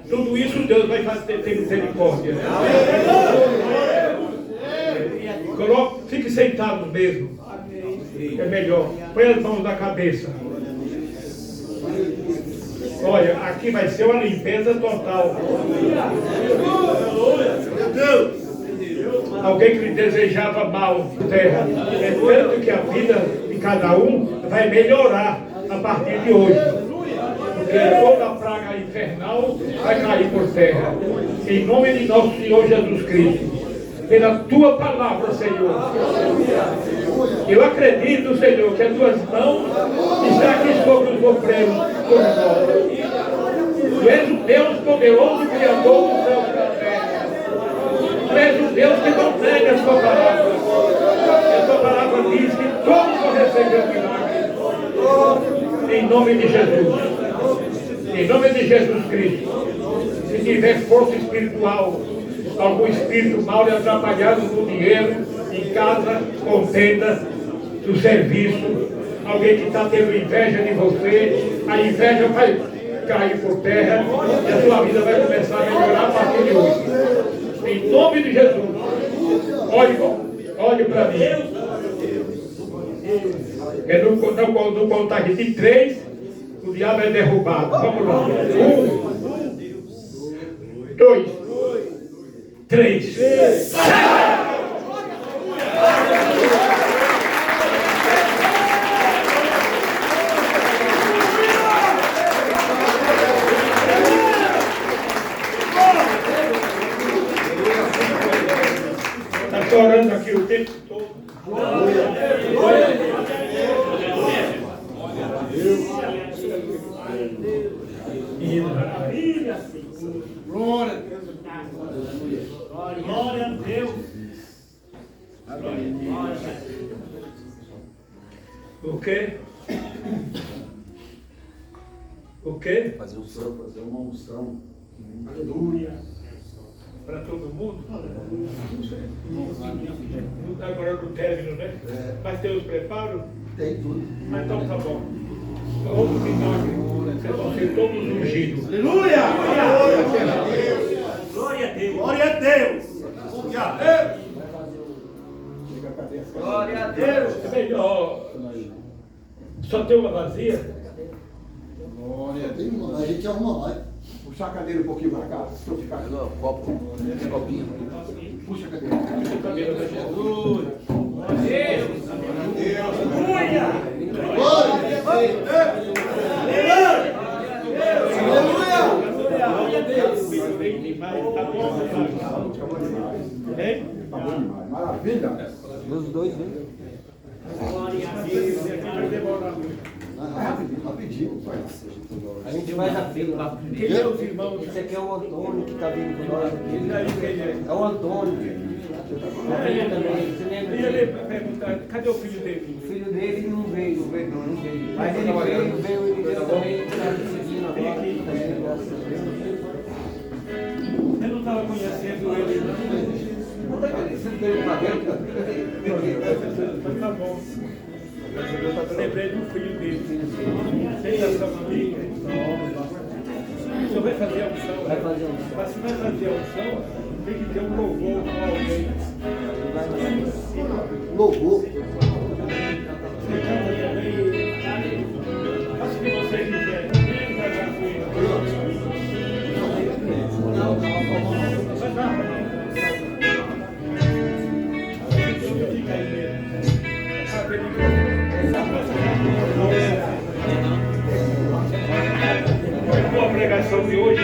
tudo isso Deus vai ter misericórdia. Fique sentado mesmo. É melhor. Põe as mãos na cabeça. Olha, aqui vai ser uma limpeza total. Alguém que lhe desejava mal, terra. É tanto que a vida de cada um vai melhorar a partir de hoje. Porque toda a praga infernal vai cair por terra. Em nome de nosso Senhor Jesus Cristo. Pela tua palavra, Senhor. Eu acredito, Senhor, que as tuas mãos estão aqui sobre os obreiros por nós. Tu és o Deus poderoso, Criador do céu e da terra. Tu és o Deus que não nega a sua palavra. A sua palavra diz que todos vão receber o milagre. Em nome de Jesus. Em nome de Jesus Cristo. Se tiver força espiritual, algum espírito mal lhe atrapalhado no dinheiro, em casa, contenda, no serviço, alguém que está tendo inveja de você, a inveja vai cair por terra e a sua vida vai começar a melhorar a partir de hoje. Em nome de Jesus, olhe para mim. No contagem de 3, o diabo é derrubado. Vamos lá. 1, 2, 3. Está chorando aqui o tempo todo. Glória a Deus. Glória a Deus. O quê? O quê? Fazer uma unção. Aleluia. Para todo mundo? Agora no término, né? Mas tem os preparos? Tem tudo. Mas então tá bom. Outro milagre. Vocês vão ser todos ungidos. Aleluia. Glória a Deus. Glória a Deus. Glória a Deus. Glória a Deus. É melhor. Só tem uma vazia? Glória a Deus. A gente arruma mais. Puxa a cadeira um pouquinho para cá. Se eu ficar aqui. Copo, copinho. Puxa a cadeira. Puxa a cadeira da Jesus. Deus. Aleluia. Glória a Deus. Maravilha. Dos dois, né? Rapidinho. A gente vai na fila. Quem é os irmãos? Esse aqui é o Antônio que está vindo com nós Diz aí quem é. É o Antônio. O filho também. Você lembra E ele dele? perguntar, cadê o filho dele? O filho dele não veio. Mas ele veio, ele veio também. Está me seguindo agora. Também, graças a Deus. Eu não estava conhecendo ele, não. Tá bom. Lembrei do filho dele. Tem essa família. O senhor vai fazer a unção. Vai fazer a unção. Mas se vai fazer a unção, tem que ter um louvor com alguém. Louvor. Você canta também. Faça o que você quiser. Fica aí mesmo. Foi boa a pregação de hoje.